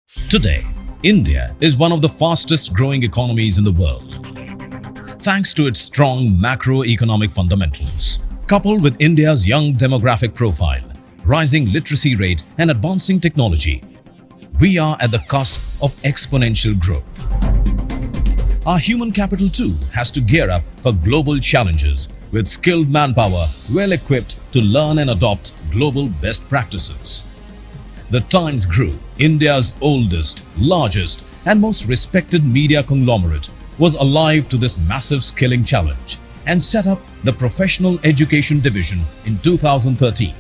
Today, India is one of the fastest growing economies in the world, thanks to its strong macroeconomic fundamentals. Coupled with India's young demographic profile, rising literacy rate, and advancing technology, we are at the cusp of exponential growth. Our human capital too has to gear up for global challenges with skilled manpower well equipped to learn and adopt global best practices. The Times Group, India's oldest, largest, and most respected media conglomerate, was alive to this massive skilling challenge and set up the Professional Education Division in 2013.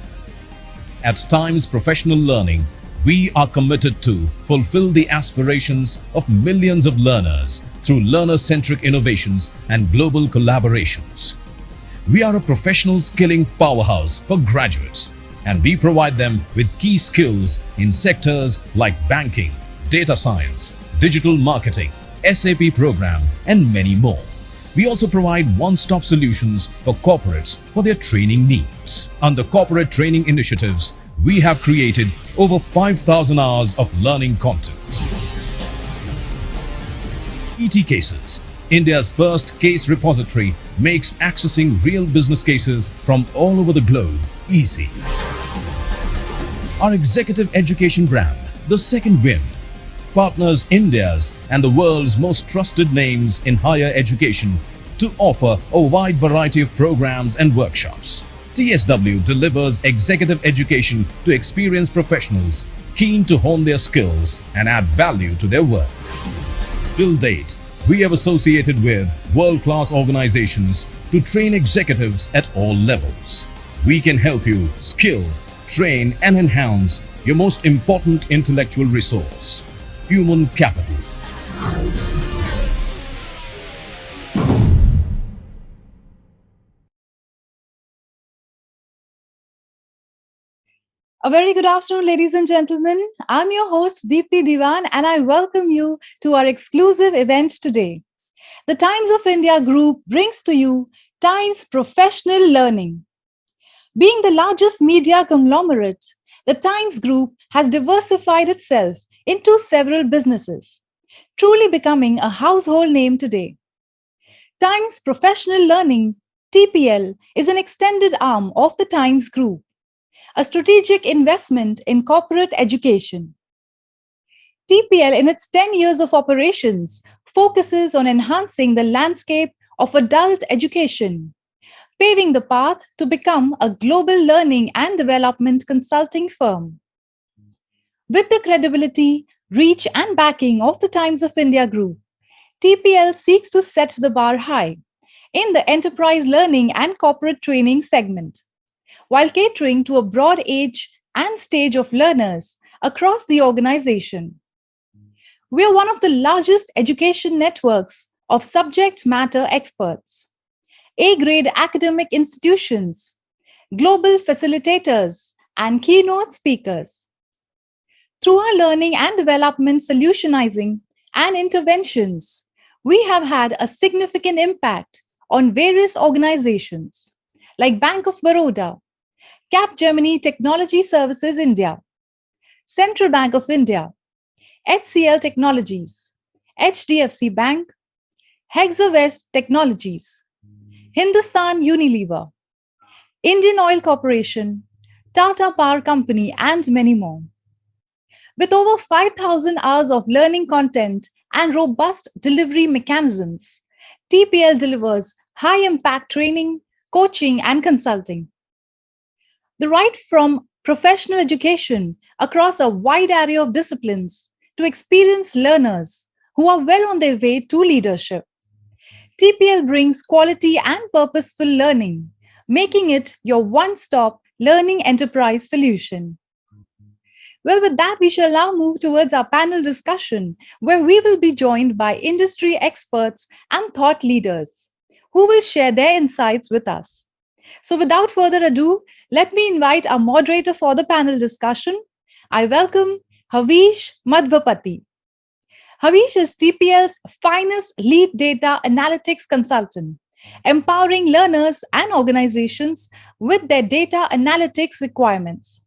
At Times Professional Learning, we are committed to fulfill the aspirations of millions of learners through learner-centric innovations and global collaborations. We are a professional skilling powerhouse for graduates, and we provide them with key skills in sectors like banking, data science, digital marketing, SAP program, and many more. We also provide one-stop solutions for corporates for their training needs. Under corporate training initiatives, we have created over 5,000 hours of learning content. ET Cases, India's first case repository, makes accessing real business cases from all over the globe easy. Our executive education brand, The Second Wind, partners India's and the world's most trusted names in higher education to offer a wide variety of programs and workshops. TSW delivers executive education to experienced professionals keen to hone their skills and add value to their work. Till date, we have associated with world-class organizations to train executives at all levels. We can help you skill, train, and enhance your most important intellectual resource, human capital. A very good afternoon, ladies and gentlemen. I'm your host, Deepthi Diwan, and I welcome you to our exclusive event today. The Times of India Group brings to you Times Professional Learning. Being the largest media conglomerate, the Times Group has diversified itself into several businesses, truly becoming a household name today. Times Professional Learning, TPL, is an extended arm of the Times Group, a strategic investment in corporate education. TPL, in its 10 years of operations, focuses on enhancing the landscape of adult education, paving the path to become a global learning and development consulting firm. With the credibility, reach, and backing of the Times of India Group, TPL seeks to set the bar high in the enterprise learning and corporate training segment, while catering to a broad age and stage of learners across the organization. We are one of the largest education networks of subject matter experts, A-grade academic institutions, global facilitators, and keynote speakers. Through our learning and development solutionizing and interventions, we have had a significant impact on various organizations like Bank of Baroda, Capgemini Technology Services India, Central Bank of India, HCL Technologies, HDFC Bank, Hexawest Technologies, Hindustan Unilever, Indian Oil Corporation, Tata Power Company, and many more. With over 5,000 hours of learning content and robust delivery mechanisms, TPL delivers high-impact training, coaching, and consulting. The right from professional education across a wide array of disciplines to experienced learners who are well on their way to leadership. TPL brings quality and purposeful learning, making it your one-stop learning enterprise solution. Well, with that, we shall now move towards our panel discussion, where we will be joined by industry experts and thought leaders who will share their insights with us. So without further ado, let me invite our moderator for the panel discussion. I welcome Havish Madhvapati. Havish is TPL's finest lead data analytics consultant, empowering learners and organizations with their data analytics requirements.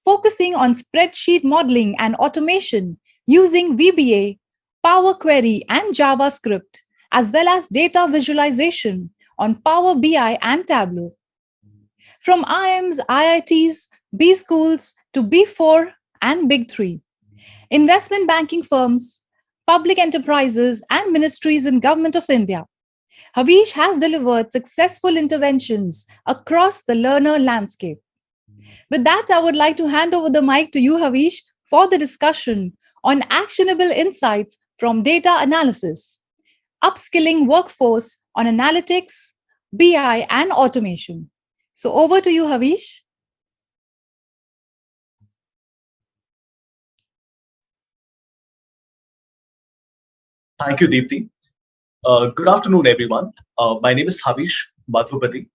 focusing on spreadsheet modeling and automation using VBA, Power Query, and JavaScript, as well as data visualization on Power BI and Tableau. From IIMs, IITs, B schools to B4 and Big 3, investment banking firms, public enterprises, and ministries in Government of India, Havish has delivered successful interventions across the learner landscape. With that, I would like to hand over the mic to you, Havish, for the discussion on actionable insights from data analysis, upskilling workforce on analytics, BI, and automation. So over to you, Havish. Thank you, Deepti. Good afternoon, everyone. My name is Havish Madhupati,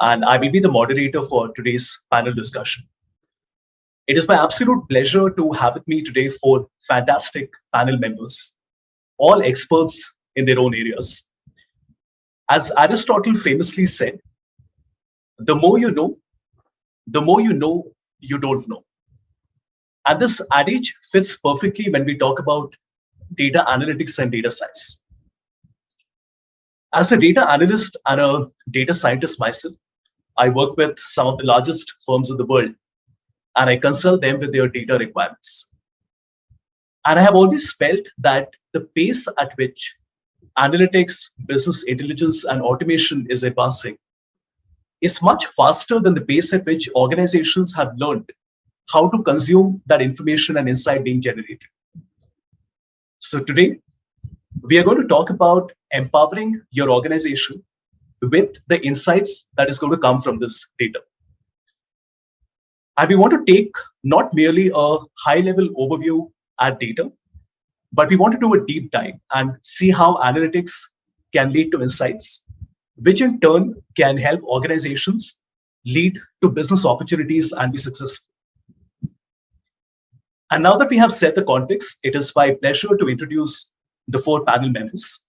and I will be the moderator for today's panel discussion. It is my absolute pleasure to have with me today four fantastic panel members, all experts in their own areas. As Aristotle famously said, the more you know you don't know. And this adage fits perfectly when we talk about data analytics and data science. As a data analyst and a data scientist myself, I work with some of the largest firms in the world, and I consult them with their data requirements. And I have always felt that the pace at which analytics, business intelligence, and automation is advancing is much faster than the pace at which organizations have learned how to consume that information and insight being generated. So today, we are going to talk about empowering your organization with the insights that is going to come from this data. And we want to take not merely a high-level overview at data, but we want to do a deep dive and see how analytics can lead to insights, which in turn can help organizations lead to business opportunities and be successful. And now that we have set the context, it is my pleasure to introduce the four panel members.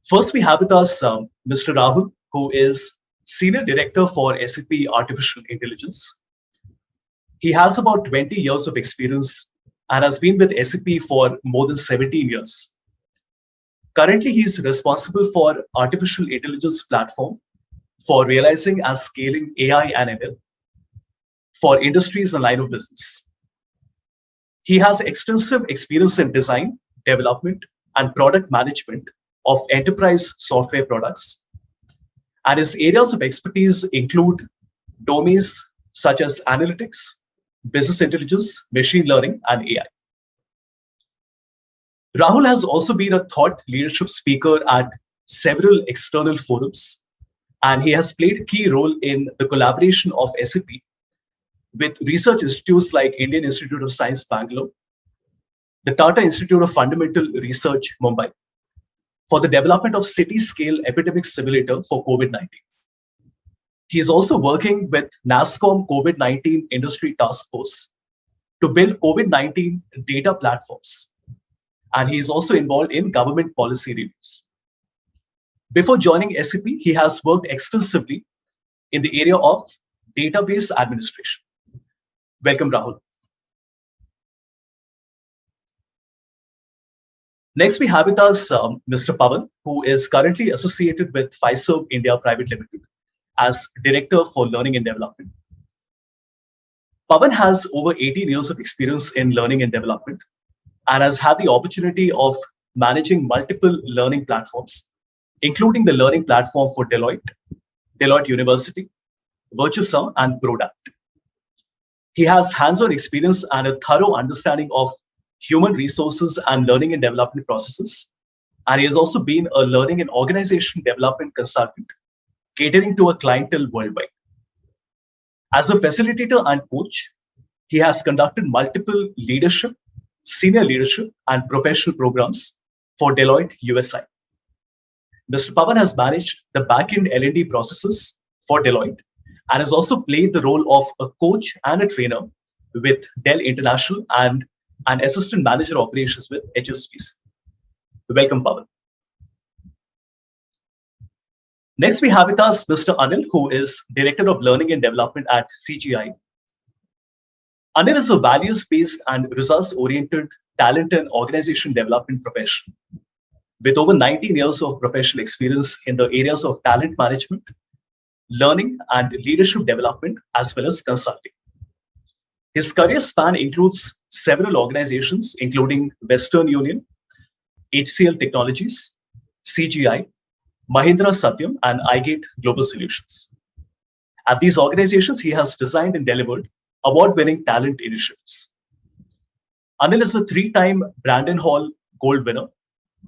First, we have with us Mr. Rahul, who is Senior Director for SAP Artificial Intelligence. He has about 20 years of experience and has been with SAP for more than 17 years. Currently, he is responsible for artificial intelligence platform for realizing and scaling AI and ML for industries and line of business. He has extensive experience in design, development, and product management of enterprise software products. And his areas of expertise include domains such as analytics, business intelligence, machine learning, and AI. Rahul has also been a thought leadership speaker at several external forums, and he has played a key role in the collaboration of SAP with research institutes like Indian Institute of Science, Bangalore, the Tata Institute of Fundamental Research, Mumbai, for the development of city-scale epidemic simulator for COVID-19. He is also working with NASSCOM COVID-19 Industry Task Force to build COVID-19 data platforms. And he is also involved in government policy reviews. Before joining SAP, he has worked extensively in the area of database administration. Welcome, Rahul. Next, we have with us Mr. Pawan, who is currently associated with Fiserv India Private Limited as Director for Learning and Development. Pawan has over 18 years of experience in learning and development and has had the opportunity of managing multiple learning platforms, including the learning platform for Deloitte, Deloitte University, Virtusa, and Product. He has hands-on experience and a thorough understanding of human resources and learning and development processes. And he has also been a learning and organization development consultant, catering to a clientele worldwide. As a facilitator and coach, he has conducted multiple leadership, senior leadership, and professional programs for Deloitte USI. Mr. Pawan has managed the back-end L&D processes for Deloitte and has also played the role of a coach and a trainer with Dell International and an assistant manager operations with HSBC. Welcome, Pawan. Next, we have with us Mr. Anil, who is Director of Learning and Development at CGI. Anil is a values-based and results-oriented talent and organization development professional with over 19 years of professional experience in the areas of talent management, learning, and leadership development, as well as consulting. His career span includes several organizations, including Western Union, HCL Technologies, CGI, Mahindra Satyam, and iGate Global Solutions. At these organizations, he has designed and delivered award-winning talent initiatives. Anil is a three-time Brandon Hall Gold winner,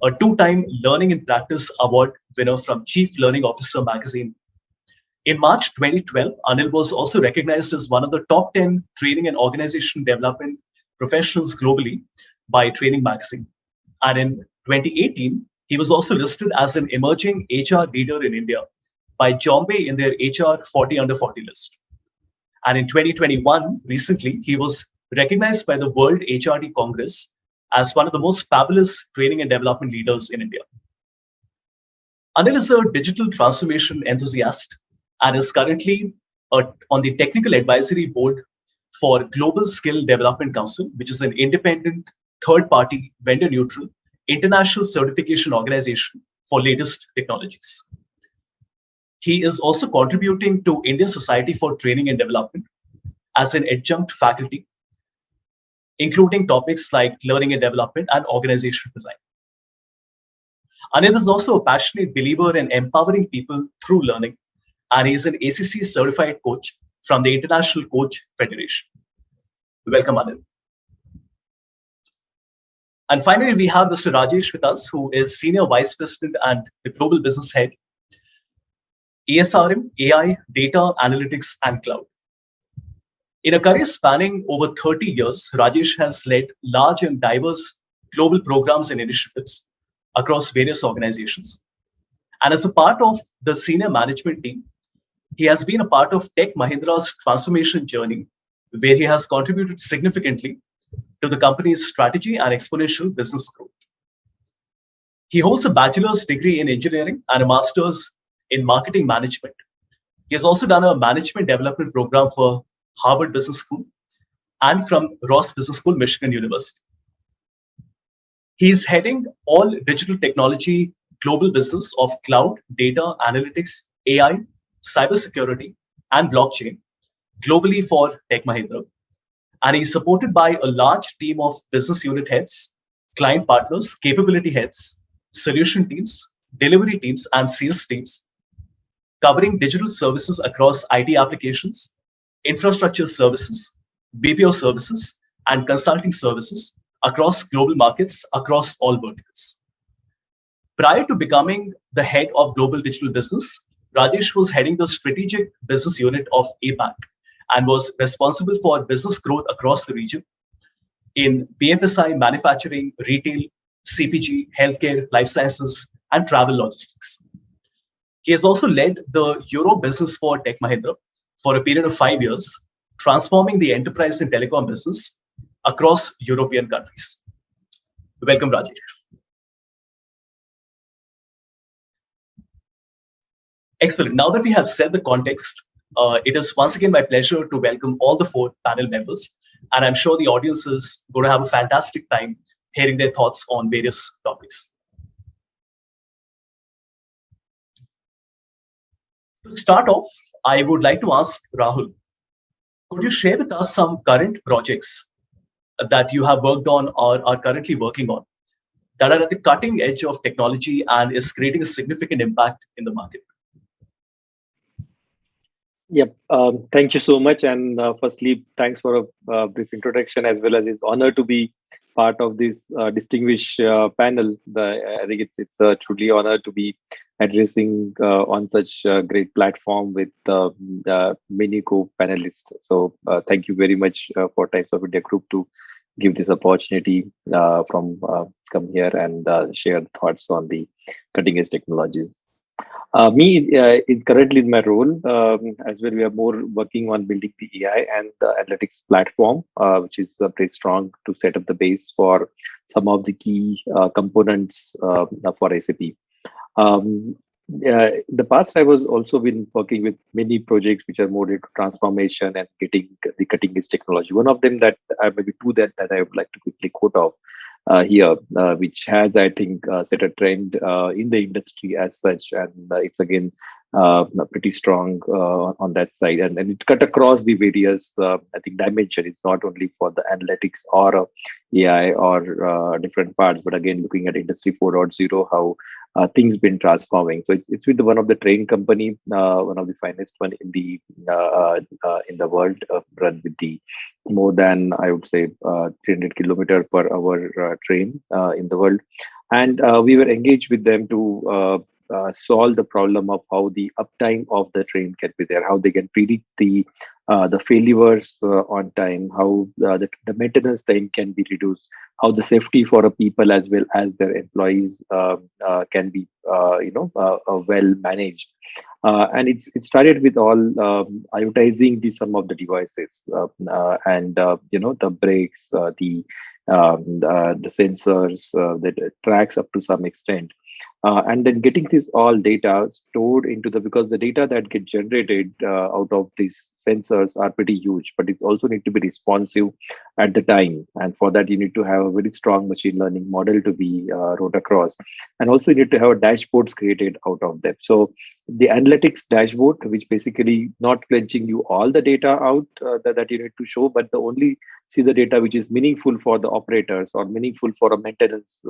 a two-time Learning in Practice Award winner from Chief Learning Officer magazine. In March 2012, Anil was also recognized as one of the top 10 training and organization development professionals globally by Training Magazine. And in 2018, he was also listed as an emerging HR leader in India by Jombay in their HR 40 under 40 list. And in 2021, recently, he was recognized by the World HRD Congress as one of the most fabulous training and development leaders in India. Anil is a digital transformation enthusiast and is currently on the technical advisory board for Global Skill Development Council, which is an independent, third-party, vendor-neutral, international certification organization for latest technologies. He is also contributing to Indian Society for Training and Development as an adjunct faculty, including topics like learning and development and organizational design. Anil is also a passionate believer in empowering people through learning, and he is an ACC certified coach from the International Coach Federation. Welcome, Anil. And finally, we have Mr. Rajesh with us, who is Senior Vice President and the Global Business Head, ESRM, AI, Data, Analytics, and Cloud. In a career spanning over 30 years, Rajesh has led large and diverse global programs and initiatives across various organizations. And as a part of the senior management team, he has been a part of Tech Mahindra's transformation journey, where he has contributed significantly to the company's strategy and exponential business growth. He holds a bachelor's degree in engineering and a master's in marketing management. He has also done a management development program for Harvard Business School and from Ross Business School, Michigan University. He's heading all digital technology global business of cloud, data, analytics, AI, cybersecurity, and blockchain globally for Tech Mahindra. And he's supported by a large team of business unit heads, client partners, capability heads, solution teams, delivery teams, and sales teams, covering digital services across IT applications, infrastructure services, BPO services, and consulting services across global markets, across all verticals. Prior to becoming the head of global digital business, Rajesh was heading the strategic business unit of APAC and was responsible for business growth across the region in BFSI, manufacturing, retail, CPG, healthcare, life sciences, and travel logistics. He has also led the Euro business for Tech Mahindra for a period of 5 years, transforming the enterprise and telecom business across European countries. Welcome, Rajesh. Excellent. Now that we have set the context, it is once again my pleasure to welcome all the 4 panel members. And I'm sure the audience is going to have a fantastic time hearing their thoughts on various topics. To start off, I would like to ask Rahul, could you share with us some current projects that you have worked on or are currently working on that are at the cutting edge of technology and is creating a significant impact in the market? Yep. Thank you so much. And firstly, thanks for a brief introduction, as well as it's honor to be part of this distinguished panel. I think it's a truly honor to be addressing on such a great platform with many co-panelists. So thank you very much for Times of India Group to give this opportunity from come here and share thoughts on the cutting edge technologies. Me is currently in my role as well. We are more working on building the AI and the analytics platform, which is very strong to set up the base for some of the key components for SAP. In the past, I was also been working with many projects which are more into transformation and getting the cutting edge technology. One of them that maybe two that I would like to quickly quote off here, which has I think set a trend in the industry as such, and it's again pretty strong on that side, and it cut across the various I think dimension. It's not only for the analytics or AI or different parts, but again looking at Industry 4.0, how things been transforming. So it's with one of the train company, one of the finest one in the world, run with the more than I would say 300 kilometer per hour train in the world, and we were engaged with them to solve the problem of how the uptime of the train can be there, how they can predict the failures on time, how the maintenance time can be reduced, how the safety for a people as well as their employees can be well managed. And it started with all iotizing some of the devices and the brakes, the sensors that tracks up to some extent, and then getting this all data stored into because the data that get generated out of these sensors are pretty huge, but it also need to be responsive at the time, and for that you need to have a very strong machine learning model to be wrote across, and also you need to have dashboards created out of them. So the analytics dashboard, which basically not clenching you all the data out that you need to show, but the only see the data which is meaningful for the operators or meaningful for a maintenance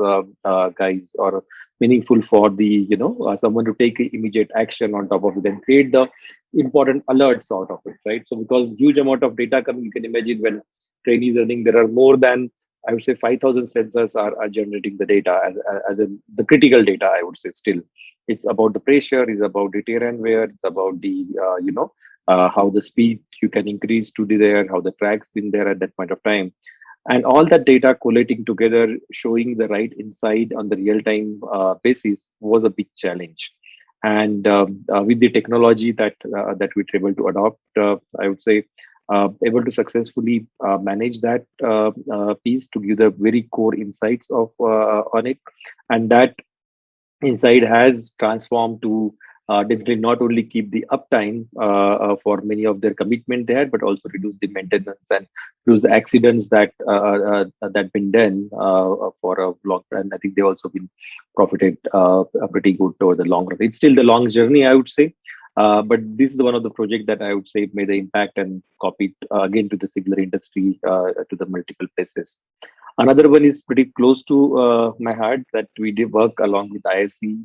guys, or meaningful for the someone to take immediate action on top of it and create the important alerts out of it, right? So because huge amount of data coming, you can imagine when train is running, there are more than I would say 5,000 sensors are generating the data as in the critical data. I would say still, it's about the pressure, it's about the tear and wear, it's about the how the speed you can increase to be there, how the track's been there at that point of time, and all that data collating together, showing the right insight on the real-time basis was a big challenge. And with the technology that we were able to adopt, I would say able to successfully manage that piece to give the very core insights of on it, and that insight has transformed to definitely not only keep the uptime for many of their commitment there, but also reduce the maintenance and reduce the accidents that been done for a long run. I think they've also been profited pretty good over the long run. It's still the long journey, I would say. But this is one of the projects that I would say made the impact and copied again to the similar industry to the multiple places. Another one is pretty close to my heart that we did work along with ISC,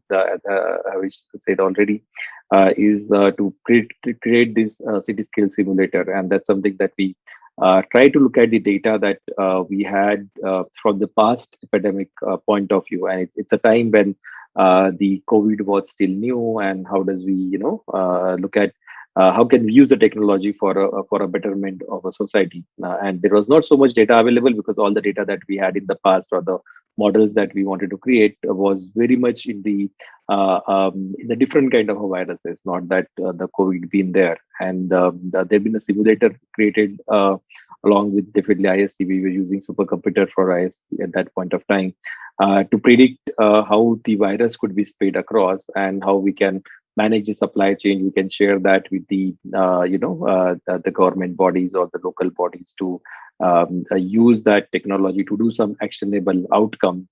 which I said already, is to create this city scale simulator. And that's something that we try to look at the data that we had from the past epidemic point of view. And it's a time when the COVID was still new, and how does we, look at how can we use the technology for a betterment of a society? And there was not so much data available because all the data that we had in the past or the models that we wanted to create was very much in the different kind of viruses, not that the COVID been there. And there've been a simulator created along with definitely ISC. We were using supercomputer for ISC at that point of time to predict how the virus could be spread across and how we can manage the supply chain. We can share that with the the government bodies or the local bodies to use that technology to do some actionable outcome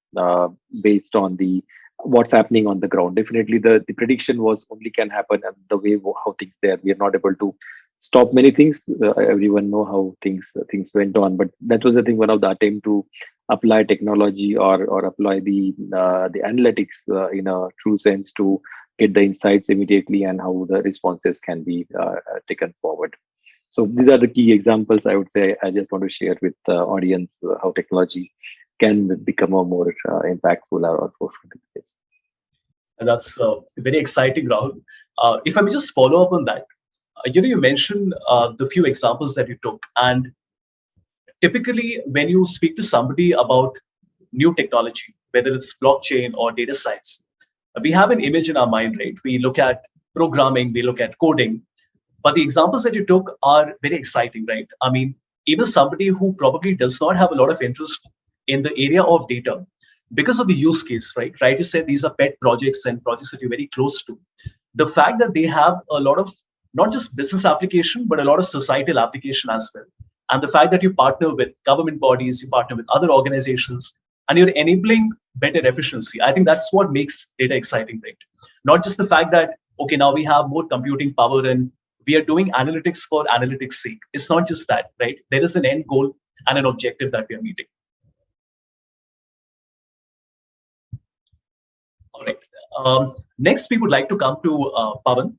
based on the what's happening on the ground. Definitely the prediction was only can happen and the way how things there. We are not able to stop many things. Everyone know how things went on, but that was I think one of the attempt to apply technology or apply the analytics in a true sense to get the insights immediately and how the responses can be taken forward. So these are the key examples I would say I just want to share with the audience how technology can become a more impactful or forefront in this. And that's very exciting, Rahul. If I may just follow up on that, you mentioned the few examples that you took, and typically when you speak to somebody about new technology, whether it's blockchain or data science, we have an image in our mind, right? We look at programming, we look at coding, but the examples that you took are very exciting, right? I mean, even somebody who probably does not have a lot of interest in the area of data because of the use case, right? Right, you said these are pet projects and projects that you're very close to. The fact that they have a lot of not just business application, but a lot of societal application as well. And the fact that you partner with government bodies, you partner with other organizations, and you're enabling better efficiency. I think that's what makes data exciting, right? Not just the fact that, okay, now we have more computing power and we are doing analytics for analytics' sake. It's not just that, right? There is an end goal and an objective that we are meeting. All right. Next, we would like to come to Pawan.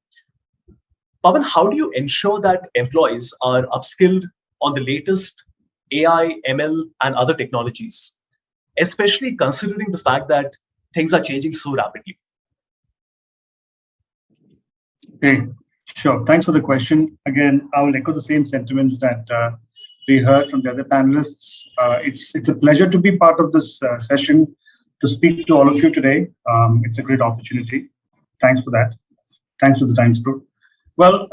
Pawan, how do you ensure that employees are upskilled on the latest AI, ML, and other technologies, especially considering the fact that things are changing so rapidly? Okay, sure. Thanks for the question. Again, I will echo the same sentiments that we heard from the other panelists. It's a pleasure to be part of this session, to speak to all of you today. It's a great opportunity. Thanks for that. Thanks for the Times Group. Well,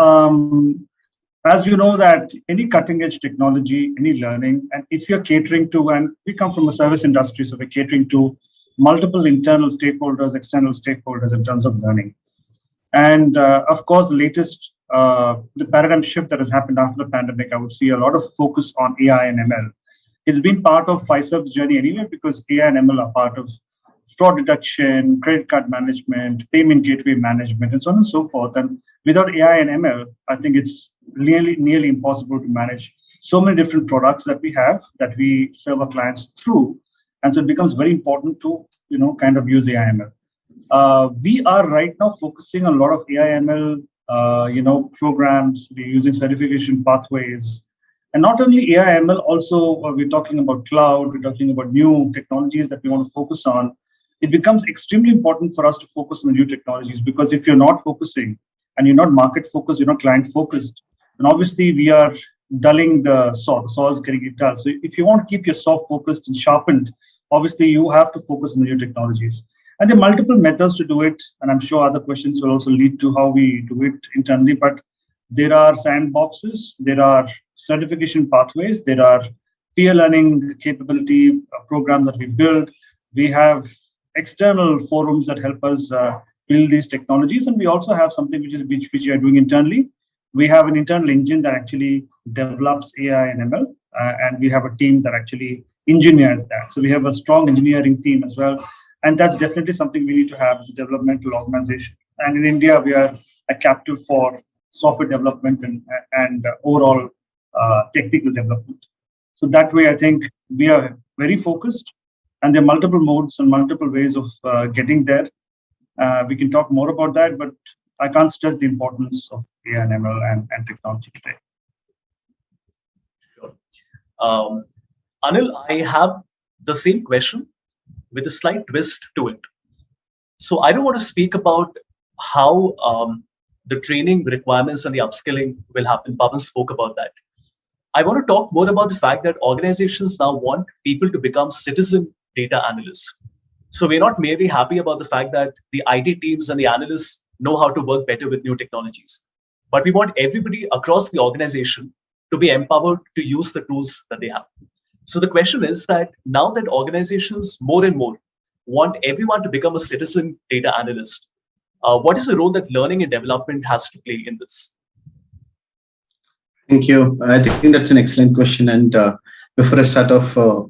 as you know that any cutting edge technology, any learning, and if you're catering to, and we come from a service industry, so we're catering to multiple internal stakeholders, external stakeholders in terms of learning. And of course, the latest, the paradigm shift that has happened after the pandemic, I would see a lot of focus on AI and ML. It's been part of Fiserv's journey anyway, because AI and ML are part of fraud detection, credit card management, payment gateway management, and so on and so forth. And without AI and ML, I think it's nearly impossible to manage so many different products that we have, that we serve our clients through. And so it becomes very important to, kind of use AI and ML. We are right now focusing on a lot of AI ML, programs. We're using certification pathways. And not only AI ML, also we're talking about cloud, we're talking about new technologies that we want to focus on. It becomes extremely important for us to focus on the new technologies, because if you're not focusing and you're not market focused, you're not client focused, then obviously we are dulling the saw. The saw is getting it dull. So if you want to keep your saw focused and sharpened, obviously you have to focus on the new technologies. And there are multiple methods to do it. And I'm sure other questions will also lead to how we do it internally. But there are sandboxes, there are certification pathways, there are peer learning capability programs that we build. We have external forums that help us build these technologies. And we also have something which we are doing internally. We have an internal engine that actually develops AI and ML. And we have a team that actually engineers that. So we have a strong engineering team as well. And that's definitely something we need to have as a developmental organization. And in India, we are a captive for software development and overall technical development. So that way, I think we are very focused, and there are multiple modes and multiple ways of getting there. We can talk more about that, but I can't stress the importance of AI and ML and technology today. Sure. Anil, I have the same question with a slight twist to it. So I don't want to speak about how the training requirements and the upskilling will happen. Pawan spoke about that. I want to talk more about the fact that organizations now want people to become citizen data analysts. So we're not merely happy about the fact that the IT teams and the analysts know how to work better with new technologies, but we want everybody across the organization to be empowered to use the tools that they have. So the question is that now that organizations more and more want everyone to become a citizen data analyst, what is the role that learning and development has to play in this? Thank you. I think that's an excellent question. And before I start off, a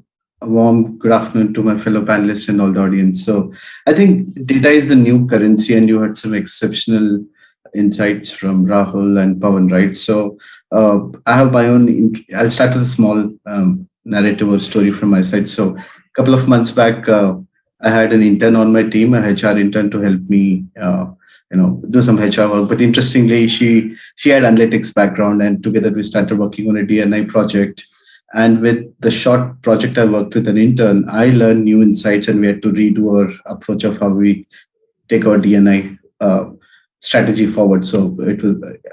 warm good afternoon to my fellow panelists and all the audience. So I think data is the new currency, and you had some exceptional insights from Rahul and Pawan, right? So I have my own, I'll start with a small narrative or story from my side. So a couple of months back, I had an intern on my team, a HR intern, to help me, do some HR work. But interestingly, she had analytics background, and together we started working on a D&I project. And with the short project I worked with an intern, I learned new insights, and we had to redo our approach of how we take our D&I strategy forward. So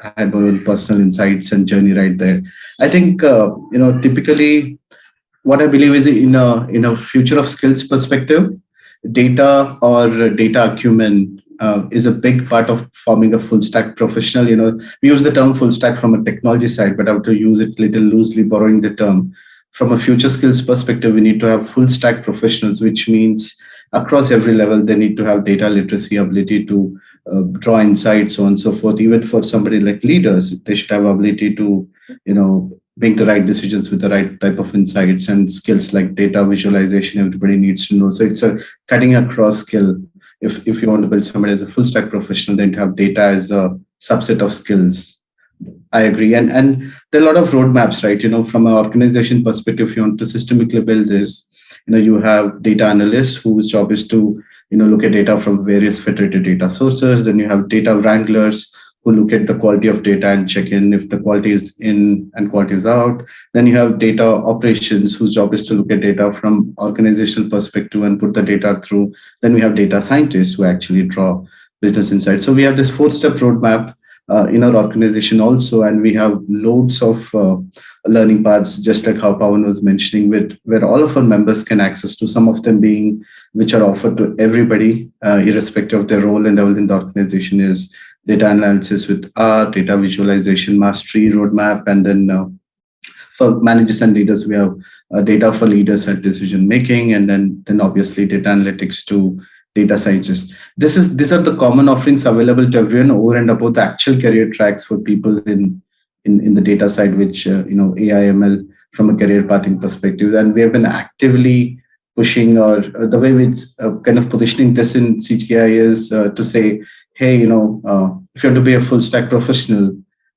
I had my own personal insights and journey right there. I think, typically what I believe is in a future of skills perspective, data or data acumen is a big part of forming a full stack professional. We use the term full stack from a technology side, but I have to use it little loosely, borrowing the term from a future skills perspective, we need to have full stack professionals, which means across every level, they need to have data literacy, ability to draw insights, so on and so forth. Even for somebody like leaders, they should have ability to, make the right decisions with the right type of insights and skills like data visualization. Everybody needs to know. So it's a cutting across skill. If you want to build somebody as a full stack professional, then to have data as a subset of skills. I agree. And there are a lot of roadmaps, right? From an organization perspective, if you want to systemically build this, you have data analysts whose job is to, look at data from various federated data sources. Then you have data wranglers who look at the quality of data and check in if the quality is in and quality is out. Then you have data operations whose job is to look at data from organizational perspective and put the data through. Then we have data scientists who actually draw business insights. So we have this 4-step roadmap in our organization also, and we have loads of learning paths, just like how Pawan was mentioning, where all of our members can access to, some of them being which are offered to everybody, irrespective of their role and level in the organization, is data analysis with R, data visualization mastery roadmap, and then for managers and leaders, we have data for leaders and decision making, and then obviously data analytics to data scientists. These are the common offerings available to everyone over and above the actual career tracks for people in the data side, which AI ML from a career pathing perspective. And we have been actively pushing, or the way it's kind of positioning this in CTI is to say, hey, if you want to be a full stack professional,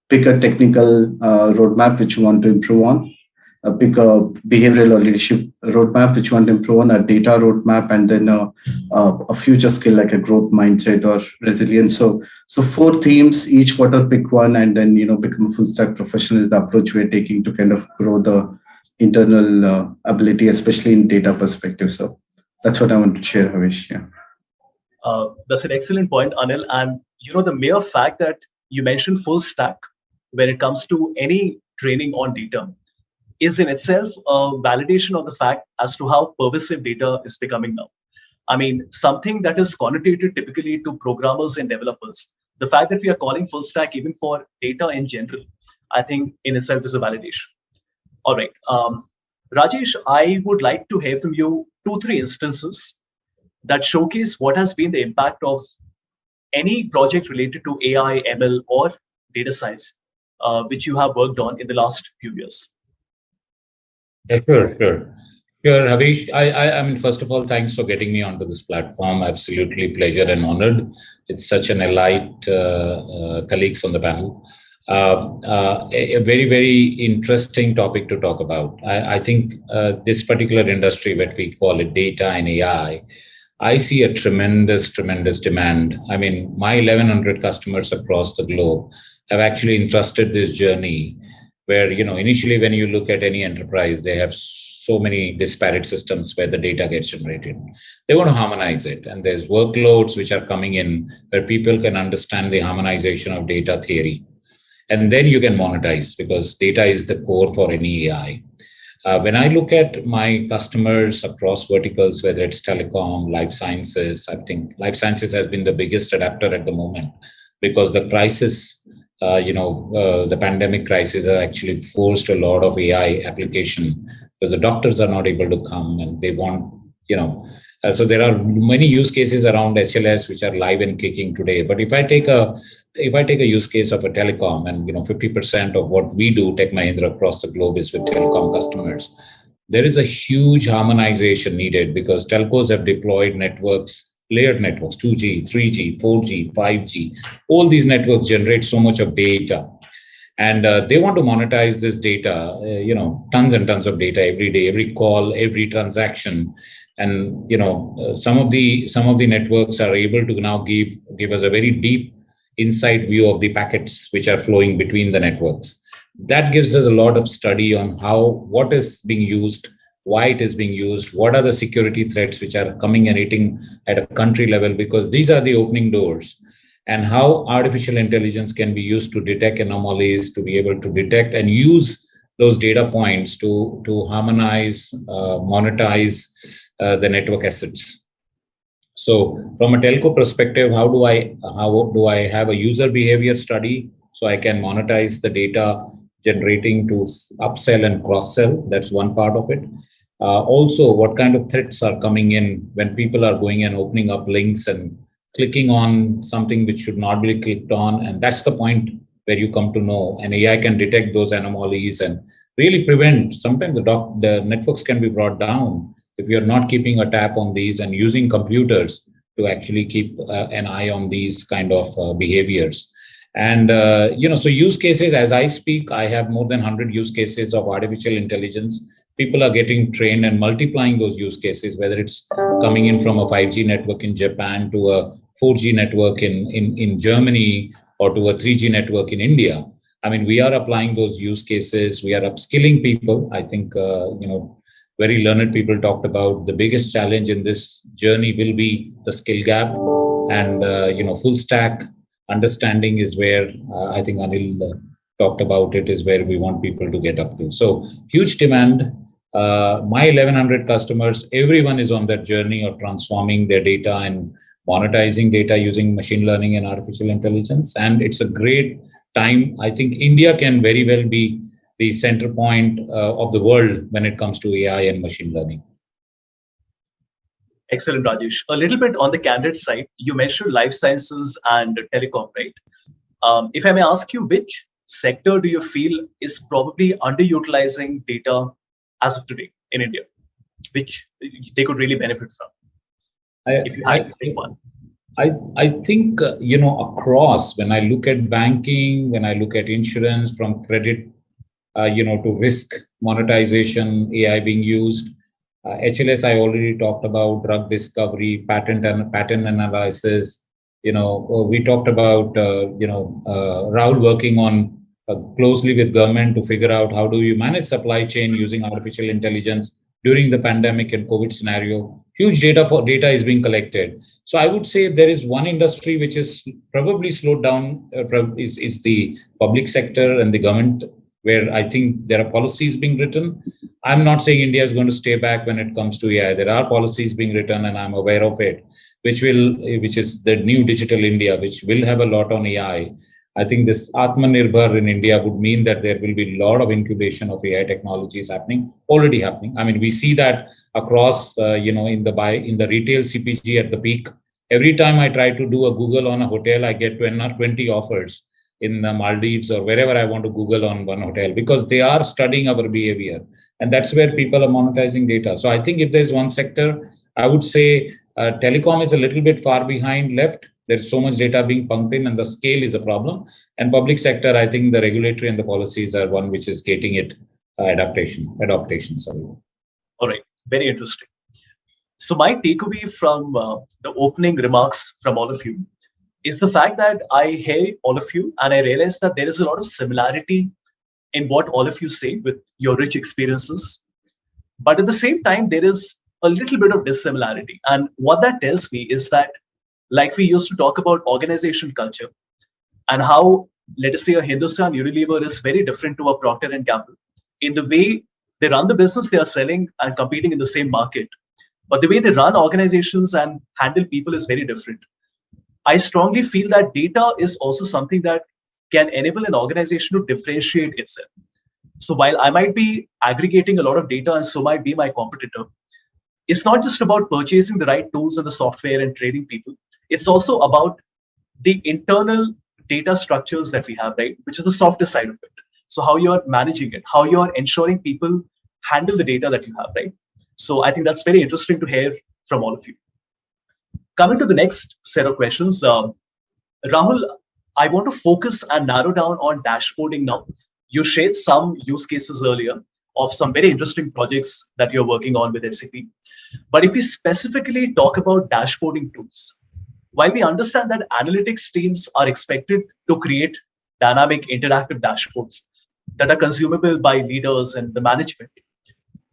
pick a technical roadmap which you want to improve on. Pick a behavioral or leadership roadmap which you want to improve on, a data roadmap, and then a future skill like a growth mindset or resilience. So 4 themes, each quarter pick one, and then become a full stack professional is the approach we're taking to kind of grow the internal ability, especially in data perspective. So that's what I want to share, Havish. Yeah. That's an excellent point, Anil. And the mere fact that you mentioned full stack when it comes to any training on data is in itself a validation of the fact as to how pervasive data is becoming now. I mean, something that is connotated typically to programmers and developers, the fact that we are calling full stack even for data in general, I think in itself is a validation. All right. Rajesh, I would like to hear from you 2-3 instances that showcase what has been the impact of any project related to AI, ML, or data science, which you have worked on in the last few years. Yeah, sure, Havish. I mean, first of all, thanks for getting me onto this platform. Absolutely pleasure and honored. It's such an elite colleagues on the panel. A very, very interesting topic to talk about. I think this particular industry, what we call it data and AI, I see a tremendous demand. I mean, my 1,100 customers across the globe have actually entrusted this journey where, initially when you look at any enterprise, they have so many disparate systems where the data gets generated. They want to harmonize it. And there's workloads which are coming in where people can understand the harmonization of data theory. And then you can monetize, because data is the core for any AI. When I look at my customers across verticals, whether it's telecom, life sciences, I think life sciences has been the biggest adapter at the moment, because the crisis, the pandemic crisis has actually forced a lot of AI application, because the doctors are not able to come and they want, so there are many use cases around HLS which are live and kicking today. But if I take a use case of a telecom, and 50% of what we do, Tech Mahindra across the globe, is with telecom customers, there is a huge harmonization needed, because telcos have deployed networks, layered networks, 2G, 3G, 4G, 5G. All these networks generate so much of data. And they want to monetize this data, tons and tons of data every day, every call, every transaction. And some of the networks are able to now give us a very deep inside view of the packets which are flowing between the networks. That gives us a lot of study on what is being used, why it is being used, what are the security threats which are coming and hitting at a country level, because these are the opening doors, and how artificial intelligence can be used to detect anomalies, to be able to detect and use those data points to harmonize, monetize the network assets. So from a telco perspective, how do I have a user behavior study so I can monetize the data generating to upsell and cross-sell. That's one part of it. Also, what kind of threats are coming in when people are going and opening up links and clicking on something which should not be clicked on. And that's the point where you come to know, and AI can detect those anomalies and really prevent. Sometimes the networks can be brought down if you're not keeping a tap on these and using computers to actually keep an eye on these kind of behaviors. And so use cases, as I speak, I have more than 100 use cases of artificial intelligence. People are getting trained and multiplying those use cases, whether it's coming in from a 5G network in Japan to a 4G network in Germany or to a 3G network in India. I mean, we are applying those use cases. We are upskilling people. I think, very learned people talked about the biggest challenge in this journey will be the skill gap, and, full stack understanding is where I think Anil talked about it, is where we want people to get up to. So huge demand. My 1100 customers, everyone is on that journey of transforming their data and monetizing data using machine learning and artificial intelligence. And it's a great time. I think India can very well be the center point of the world when it comes to AI and machine learning. Excellent, Rajesh. A little bit on the candidate side, you mentioned life sciences and telecom, right? If I may ask you, which sector do you feel is probably underutilizing data as of today in India, which they could really benefit from? If you had to pick one. I think, across, when I look at banking, when I look at insurance, from credit, to risk monetization, AI being used. HLS, I already talked about drug discovery, patent analysis. We talked about, Rahul working on closely with government to figure out how do you manage supply chain using artificial intelligence during the pandemic and COVID scenario. Huge data is being collected. So I would say there is one industry which is probably slowed down, is the public sector and the government, where I think there are policies being written. I'm not saying India is going to stay back when it comes to AI. There are policies being written, and I'm aware of it, which is the new digital India, which will have a lot on AI. I think this Atmanirbhar in India would mean that there will be a lot of incubation of AI technologies already happening. I mean, we see that across, in the retail CPG at the peak. Every time I try to do a Google on a hotel, I get 20 offers in the Maldives or wherever I want to Google on one hotel, because they are studying our behavior. And that's where people are monetizing data. So I think if there's one sector, I would say telecom is a little bit far behind left. There's so much data being pumped in, and the scale is a problem. And public sector, I think the regulatory and the policies are one which is gating it, adaptation. Sorry. All right. Very interesting. So my takeaway from the opening remarks from all of you is the fact that I hear all of you and I realize that there is a lot of similarity in what all of you say with your rich experiences. But at the same time, there is a little bit of dissimilarity. And what that tells me is that, like we used to talk about organization culture and how, let us say, a Hindustan Unilever is very different to a Procter & Gamble. In the way they run the business, they are selling and competing in the same market. But the way they run organizations and handle people is very different. I strongly feel that data is also something that can enable an organization to differentiate itself. So while I might be aggregating a lot of data and so might be my competitor, it's not just about purchasing the right tools and the software and training people. It's also about the internal data structures that we have, right? Which is the softer side of it. So how you're managing it, how you're ensuring people handle the data that you have, right? So I think that's very interesting to hear from all of you. Coming to the next set of questions, Rahul, I want to focus and narrow down on dashboarding now. You shared some use cases earlier of some very interesting projects that you're working on with SAP. But if we specifically talk about dashboarding tools, while we understand that analytics teams are expected to create dynamic interactive dashboards that are consumable by leaders and the management,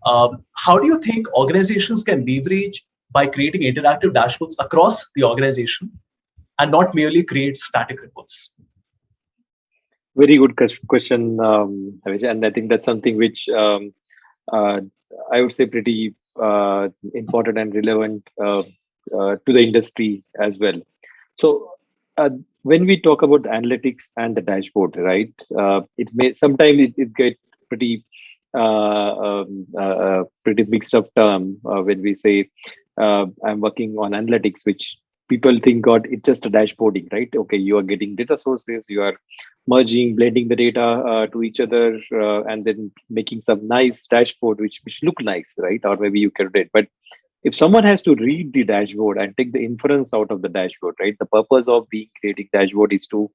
how do you think organizations can leverage by creating interactive dashboards across the organization and not merely create static reports? Very good question, Havish. And I think that's something which I would say pretty important and relevant to the industry as well. So when we talk about the analytics and the dashboard, right? It may sometimes it get pretty pretty mixed up term when we say I'm working on analytics, which people think God it's just a dashboarding, right? Okay, you are getting data sources, you are merging, blending the data to each other, and then making some nice dashboard which look nice, right? Or maybe you can read, but if someone has to read the dashboard and take the inference out of the dashboard, right? The purpose of being creating dashboard is to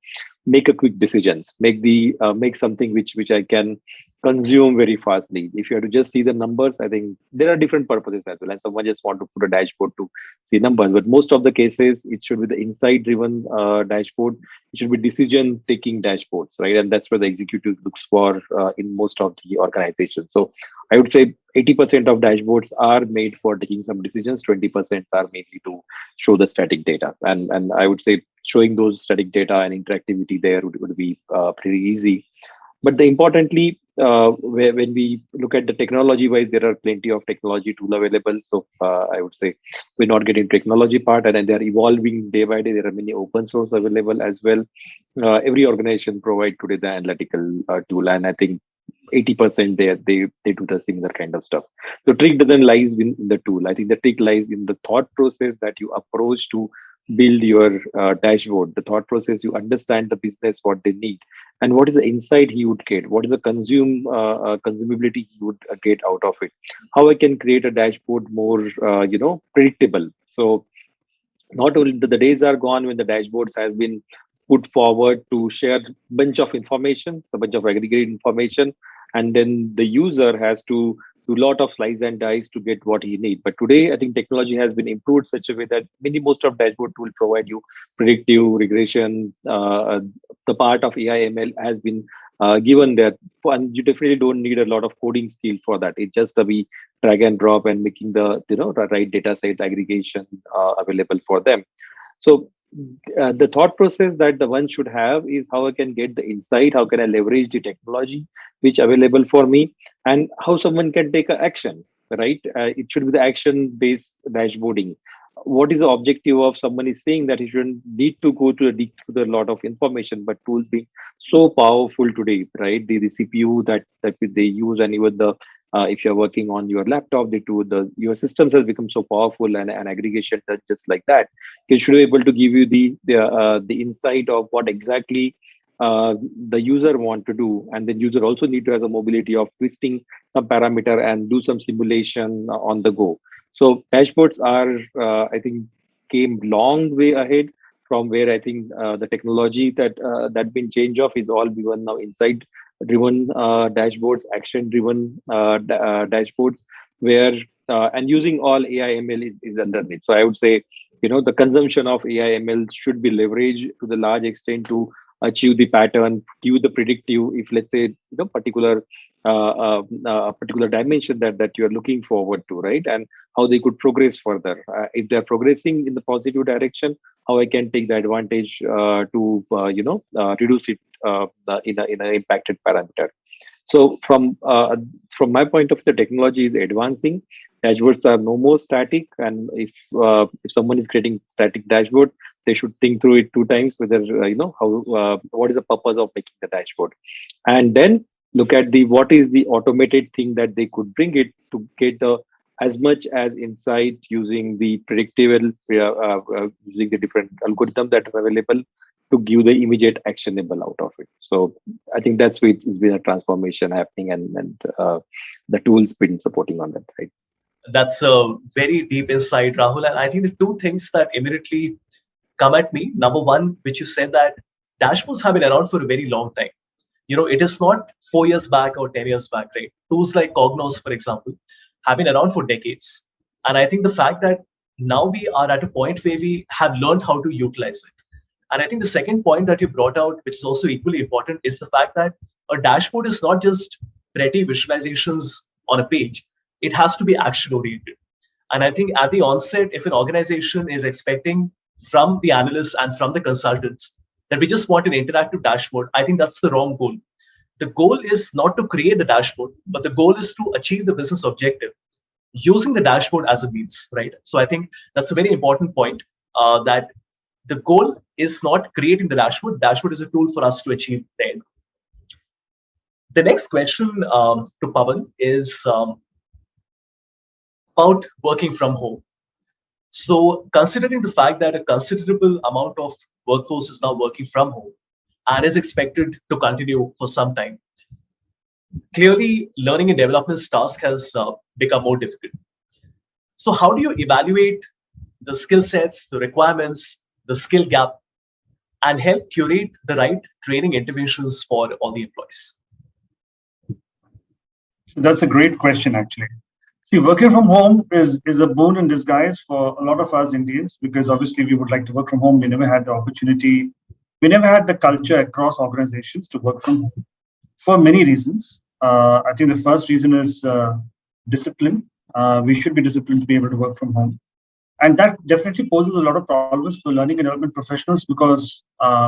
make a quick decisions, make something which I can consume very fastly. If you have to just see the numbers, I think there are different purposes as well. And someone just want to put a dashboard to see numbers, but most of the cases it should be the insight driven dashboard. It should be decision taking dashboards, right? And that's where the executive looks for in most of the organizations. So I would say 80% of dashboards are made for taking some decisions. 20% are mainly to show the static data, and I would say showing those static data and interactivity there would be pretty easy. But the importantly, when we look at the technology wise, there are plenty of technology tool available. So I would say we're not getting technology part, and then they're evolving day by day. There are many open source available as well. Every organization provide today the analytical tool, and I think 80% they do the similar kind of stuff. The trick doesn't lies in the tool. I think the trick lies in the thought process that you approach to build your dashboard. The thought process, you understand the business, what they need, and what is the insight he would get, what is the consumability he would get out of it, how I can create a dashboard more predictable. So not only the days are gone when the dashboards has been put forward to share bunch of information, a bunch of aggregated information, and then the user has to do a lot of slice and dice to get what he needs. But today, I think technology has been improved such a way that most of dashboard will provide you predictive regression. The part of AI ML has been given there, and you definitely don't need a lot of coding skill for that. It's just a be drag and drop and making the the right data set aggregation available for them. So the thought process that the one should have is how I can get the insight, how can I leverage the technology which available for me, and how someone can take a action, right? It should be the action based dashboarding. What is the objective of someone is saying that he shouldn't need to go to a lot of information, but tools being so powerful today, right? The CPU that they use, and even the if you're working on your laptop, your systems has become so powerful, and aggregation does just like that. It should be able to give you the insight of what exactly the user want to do, and then user also need to have a mobility of twisting some parameter and do some simulation on the go. So dashboards are, I think, came long way ahead from where I think the technology that been changed off is all given now insight driven dashboards, action driven dashboards, where and using all AI ML is underneath. So I would say, the consumption of AI ML should be leveraged to the large extent to achieve the pattern, give the predictive, if let's say particular particular dimension that you are looking forward to, right? And how they could progress further. If they're progressing in the positive direction, how I can take the advantage to reduce it in an impacted parameter. So from my point of view, the technology is advancing. Dashboards are no more static, and if someone is creating static dashboard, they should think through it 2 times whether how what is the purpose of making the dashboard, and then look at what is the automated thing that they could bring it to get as much as insight using the predictive using the different algorithms that are available to give the immediate actionable out of it. So I think that's where it's been a transformation happening, and the tools been supporting on that, right? That's a very deep insight, Rahul. And I think the 2 things that immediately come at me. Number one, which you said that dashboards have been around for a very long time. It is not 4 years back or 10 years back, right? Tools like Cognos, for example, have been around for decades. And I think the fact that now we are at a point where we have learned how to utilize it. And I think the second point that you brought out, which is also equally important, is the fact that a dashboard is not just pretty visualizations on a page. It has to be action oriented. And I think at the onset, if an organization is expecting from the analysts and from the consultants that we just want an interactive dashboard, I think that's the wrong goal. The goal is not to create the dashboard, but the goal is to achieve the business objective using the dashboard as a means, right? So I think that's a very important point, that the goal is not creating the dashboard. Dashboard is a tool for us to achieve the end. The next question to Pawan is about working from home. So considering the fact that a considerable amount of workforce is now working from home and is expected to continue for some time, clearly learning and development's task has become more difficult. So how do you evaluate the skill sets, the requirements, the skill gap, and help curate the right training interventions for all the employees? That's a great question, actually. See, working from home is a boon in disguise for a lot of us Indians, because obviously we would like to work from home. We never had the opportunity. We never had the culture across organizations to work from home for many reasons. I think the first reason is discipline. We should be disciplined to be able to work from home. And that definitely poses a lot of problems for learning and development professionals, because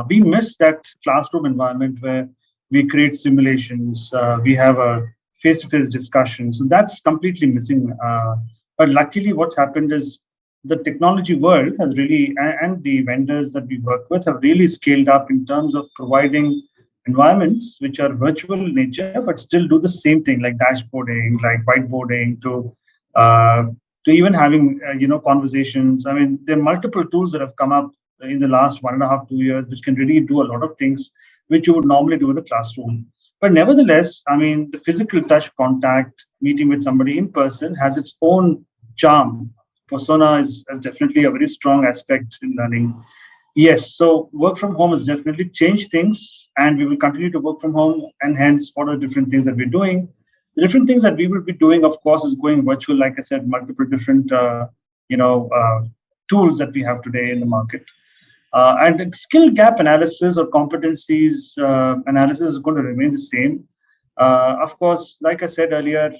we miss that classroom environment where we create simulations, we have a face-to-face discussion. So that's completely missing. But luckily, what's happened is the technology world has really, and the vendors that we work with have really scaled up in terms of providing environments which are virtual in nature, but still do the same thing, like dashboarding, like whiteboarding, to even having conversations. I mean, there are multiple tools that have come up in the last 1.5 to 2 years, which can really do a lot of things which you would normally do in a classroom. But nevertheless, I mean, the physical touch contact, meeting with somebody in person, has its own charm. Persona is definitely a very strong aspect in learning. Yes, so work from home has definitely changed things, and we will continue to work from home. And hence, what are the different things that we're doing? The different things that we will be doing, of course, is going virtual. Like I said, multiple different tools that we have today in the market. And skill gap analysis or competencies analysis is going to remain the same. Of course, like I said earlier,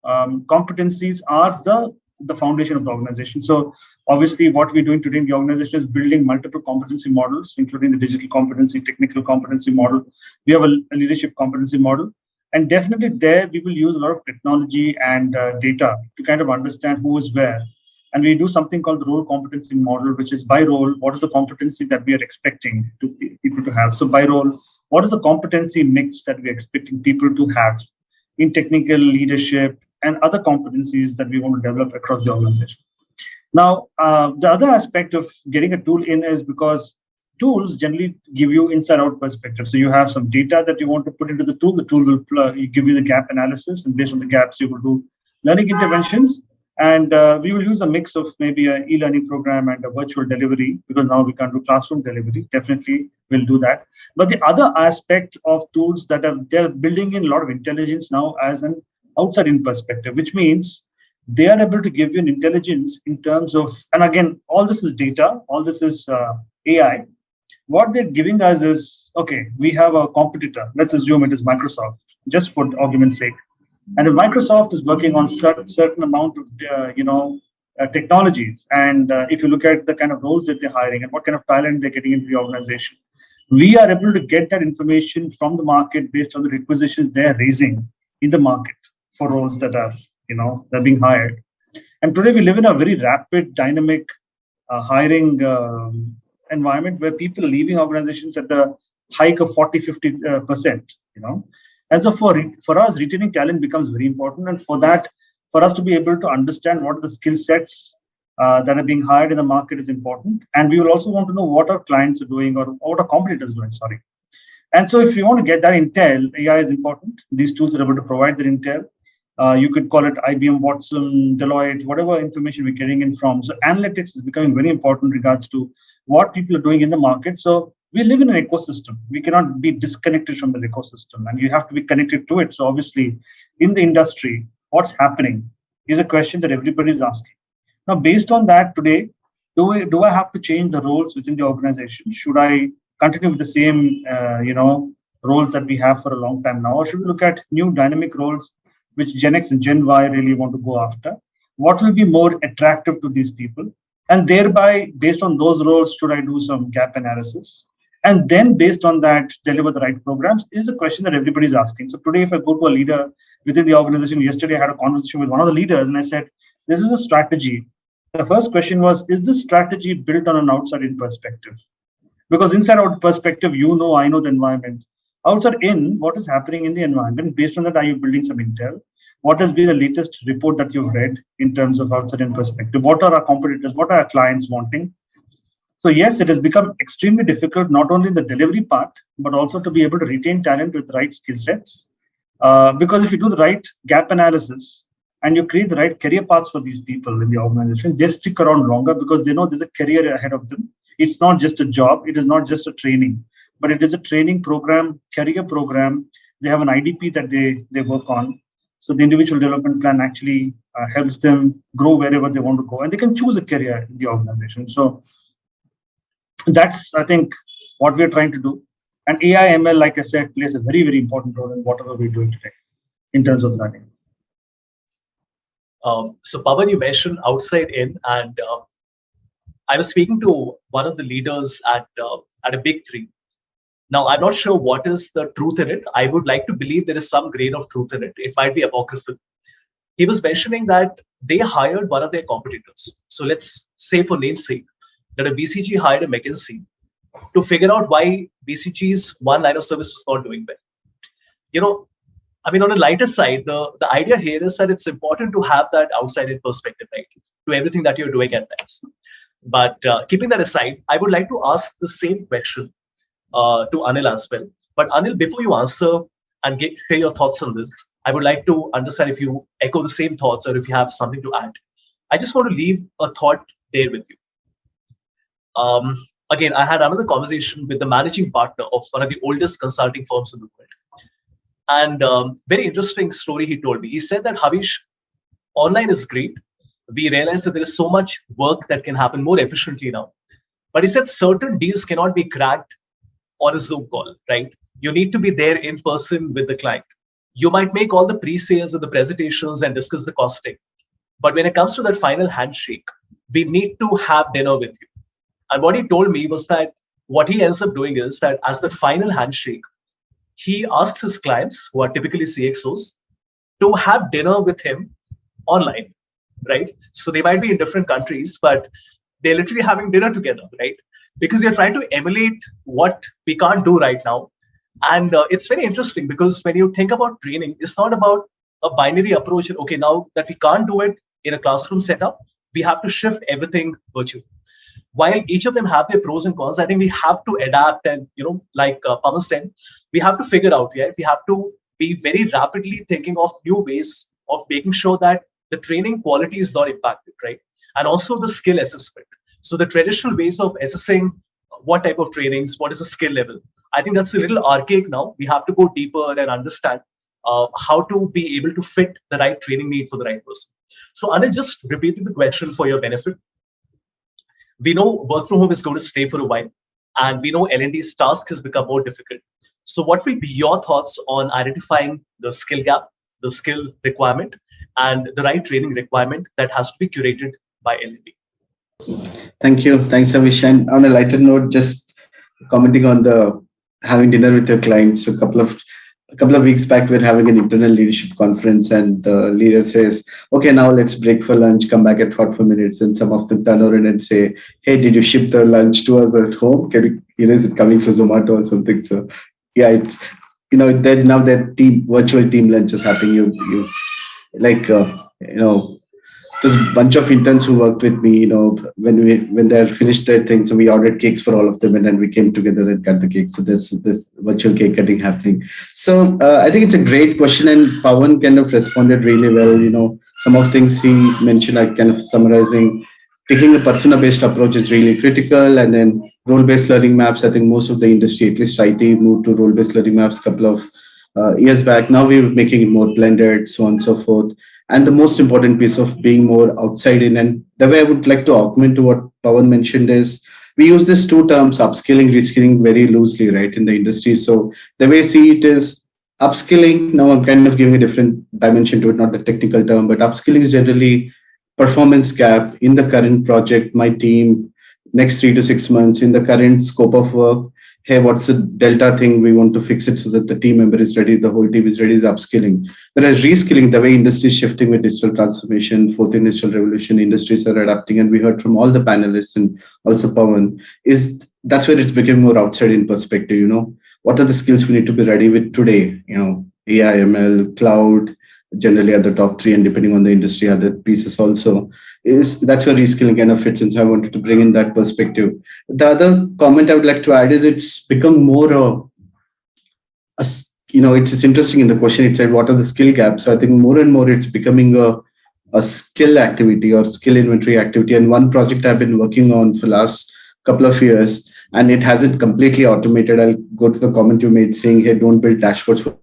competencies are the foundation of the organization. So obviously what we're doing today in the organization is building multiple competency models, including the digital competency, technical competency model. We have a leadership competency model. And definitely there we will use a lot of technology and data to kind of understand who is where. And we do something called the role competency model, which is by role, what is the competency that we are expecting people to have? So by role, what is the competency mix that we're expecting people to have in technical leadership and other competencies that we want to develop across the organization? Now, the other aspect of getting a tool in is because tools generally give you inside-out perspective. So you have some data that you want to put into the tool will give you the gap analysis, and based on the gaps, you will do learning interventions. And we will use a mix of maybe an e-learning program and a virtual delivery, because now we can't do classroom delivery. Definitely we'll do that. But the other aspect of tools that they're building in a lot of intelligence now as an outside-in perspective, which means they are able to give you an intelligence in terms of, and again, all this is data, all this is AI. What they're giving us is, okay, we have a competitor. Let's assume it is Microsoft, just for argument's sake. And if Microsoft is working on certain amount of technologies, and if you look at the kind of roles that they're hiring and what kind of talent they're getting into the organization, we are able to get that information from the market based on the requisitions they're raising in the market for roles that are they're being hired. And today we live in a very rapid, dynamic hiring environment where people are leaving organizations at a hike of 40-50%. And so for us, retaining talent becomes very important. And for that, for us to be able to understand what are the skill sets that are being hired in the market is important. And we will also want to know what our clients are doing or what our competitors are doing, And so if you want to get that intel, AI is important. These tools are able to provide that intel. You could call it IBM, Watson, Deloitte, whatever information we're getting in from. So analytics is becoming very important in regards to what people are doing in the market. So we live in an ecosystem. We cannot be disconnected from the ecosystem, and you have to be connected to it. So obviously, in the industry, what's happening is a question that everybody is asking. Now, based on that, today, do I have to change the roles within the organization? Should I continue with the same, roles that we have for a long time now, or should we look at new dynamic roles which Gen X and Gen Y really want to go after? What will be more attractive to these people? And thereby, based on those roles, should I do some gap analysis? And then based on that, deliver the right programs is a question that everybody's asking. So today, if I go to a leader within the organization, yesterday I had a conversation with one of the leaders and I said, this is a strategy The first question was, is this strategy built on an outside-in perspective? Because inside-out perspective, I know the environment. Outside in, what is happening in the environment? Based on that, are you building some intel? What has been the latest report that you've read in terms of outside-in perspective? What are our competitors? What are our clients wanting? So yes, it has become extremely difficult, not only in the delivery part, but also to be able to retain talent with the right skill sets. Because if you do the right gap analysis and you create the right career paths for these people in the organization, they stick around longer because they know there's a career ahead of them. It's not just a job. It is not just a training, but it is a training program, career program. They have an IDP that they work on. So the individual development plan actually helps them grow wherever they want to go, and they can choose a career in the organization. So that's, I think, what we're trying to do. And AI, ML, like I said, plays a very, very important role in whatever we're doing today in terms of learning. So Pawan, you mentioned outside in, and I was speaking to one of the leaders at a big three. Now, I'm not sure what is the truth in it. I would like to believe there is some grain of truth in it. It might be apocryphal. He was mentioning that they hired one of their competitors. So let's say, for namesake, that a BCG hired a McKinsey to figure out why BCG's one line of service was not doing well. On a lighter side, the idea here is that it's important to have that outside-in perspective, right, to everything that you're doing at times. But keeping that aside, I would like to ask the same question to Anil as well. But Anil, before you answer and share your thoughts on this, I would like to understand if you echo the same thoughts or if you have something to add. I just want to leave a thought there with you. Again, I had another conversation with the managing partner of one of the oldest consulting firms in the world. And very interesting story he told me. He said that, Havish, online is great. We realize that there is so much work that can happen more efficiently now. But he said certain deals cannot be cracked on a Zoom call, right? You need to be there in person with the client. You might make all the pre-sales and the presentations and discuss the costing. But when it comes to that final handshake, we need to have dinner with you. And what he told me was that what he ends up doing is that as the final handshake, he asks his clients, who are typically CXOs, to have dinner with him online, right? So they might be in different countries, but they're literally having dinner together, right? Because they're trying to emulate what we can't do right now. And it's very interesting because when you think about training, it's not about a binary approach. Okay, now that we can't do it in a classroom setup, we have to shift everything virtual. While each of them have their pros and cons, I think we have to adapt. And, like Pawan said, we have to figure out, yeah, we have to be very rapidly thinking of new ways of making sure that the training quality is not impacted, right? And also the skill assessment. So the traditional ways of assessing what type of trainings, what is the skill level, I think that's a little archaic now. We have to go deeper and understand how to be able to fit the right training need for the right person. So Anil, just repeating the question for your benefit. We know work from home is going to stay for a while, and we know L&D's task has become more difficult. So what will be your thoughts on identifying the skill gap, the skill requirement, and the right training requirement that has to be curated by L&D? Thank you. Thanks, Havish. And on a lighter note, just commenting on the having dinner with your clients. So a couple of weeks back, we're having an internal leadership conference, and the leader says, okay, now let's break for lunch, come back at 45 minutes. And some of them turn around and say, hey, did you ship the lunch to us at home? Is it coming from Zomato or something? So yeah, it's, that now that virtual team lunch is happening. There's a bunch of interns who worked with me, when they finished their thing, so we ordered cakes for all of them, and then we came together and cut the cake. So there's this virtual cake cutting happening. So I think it's a great question, and Pawan kind of responded really well. Some of things he mentioned, like kind of summarizing, taking a persona-based approach is really critical, and then role-based learning maps. I think most of the industry, at least IT, moved to role-based learning maps a couple of years back. Now we're making it more blended, so on and so forth. And the most important piece of being more outside in, and the way I would like to augment to what Pawan mentioned is, we use these two terms, upskilling, reskilling, very loosely, right, in the industry. So the way I see it is upskilling. Now I'm kind of giving a different dimension to it, not the technical term, but upskilling is generally performance gap in the current project, my team, next 3 to 6 months, in the current scope of work. hey, what's the delta thing? We want to fix it so that the team member is ready, the whole team is ready, is upskilling. Whereas reskilling, the way industry is shifting with digital transformation, fourth industrial revolution, industries are adapting, and we heard from all the panelists and also Pawan, is that's where it's becoming more outside in perspective. What are the skills we need to be ready with today? AI, ML, cloud, generally are the top three, and depending on the industry, other pieces also. That's where reskilling kind of fits in. So I wanted to bring in that perspective. The other comment I would like to add is it's become more it's interesting in the question it said, what are the skill gaps? So I think more and more it's becoming a skill activity or skill inventory activity. And one project I've been working on for last couple of years, and it hasn't completely automated. I'll go to the comment you made saying, hey, don't build dashboards for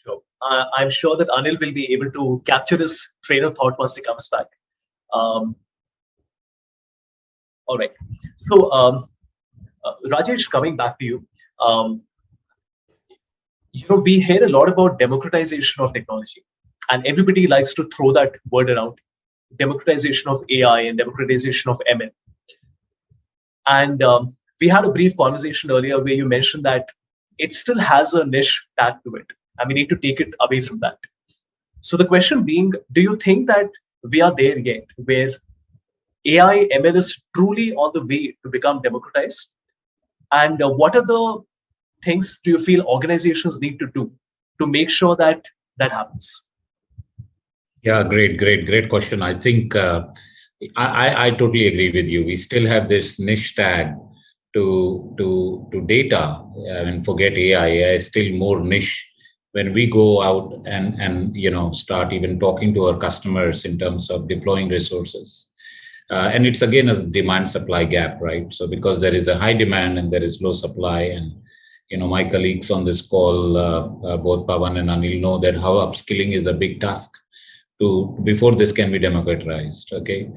Sure. I'm sure that Anil will be able to capture his train of thought once he comes back. Um, all right. So, Rajesh, coming back to you. Um, we hear a lot about democratization of technology, and everybody likes to throw that word around: democratization of AI and democratization of ML. And we had a brief conversation earlier where you mentioned that it still has a niche tag to it, and we need to take it away from that. So the question being, do you think that we are there yet, where AI ML is truly on the way to become democratized? And what are the things do you feel organizations need to do to make sure that that happens? Yeah, great question. I think I totally agree with you. We still have this niche tag to data. I mean, forget AI. AI is still more niche. When we go out and start even talking to our customers in terms of deploying resources, and it's again a demand supply gap, right? So because there is a high demand and there is low supply, and my colleagues on this call, both Pawan and Anil, know that how upskilling is a big task before this can be democratized. Okay,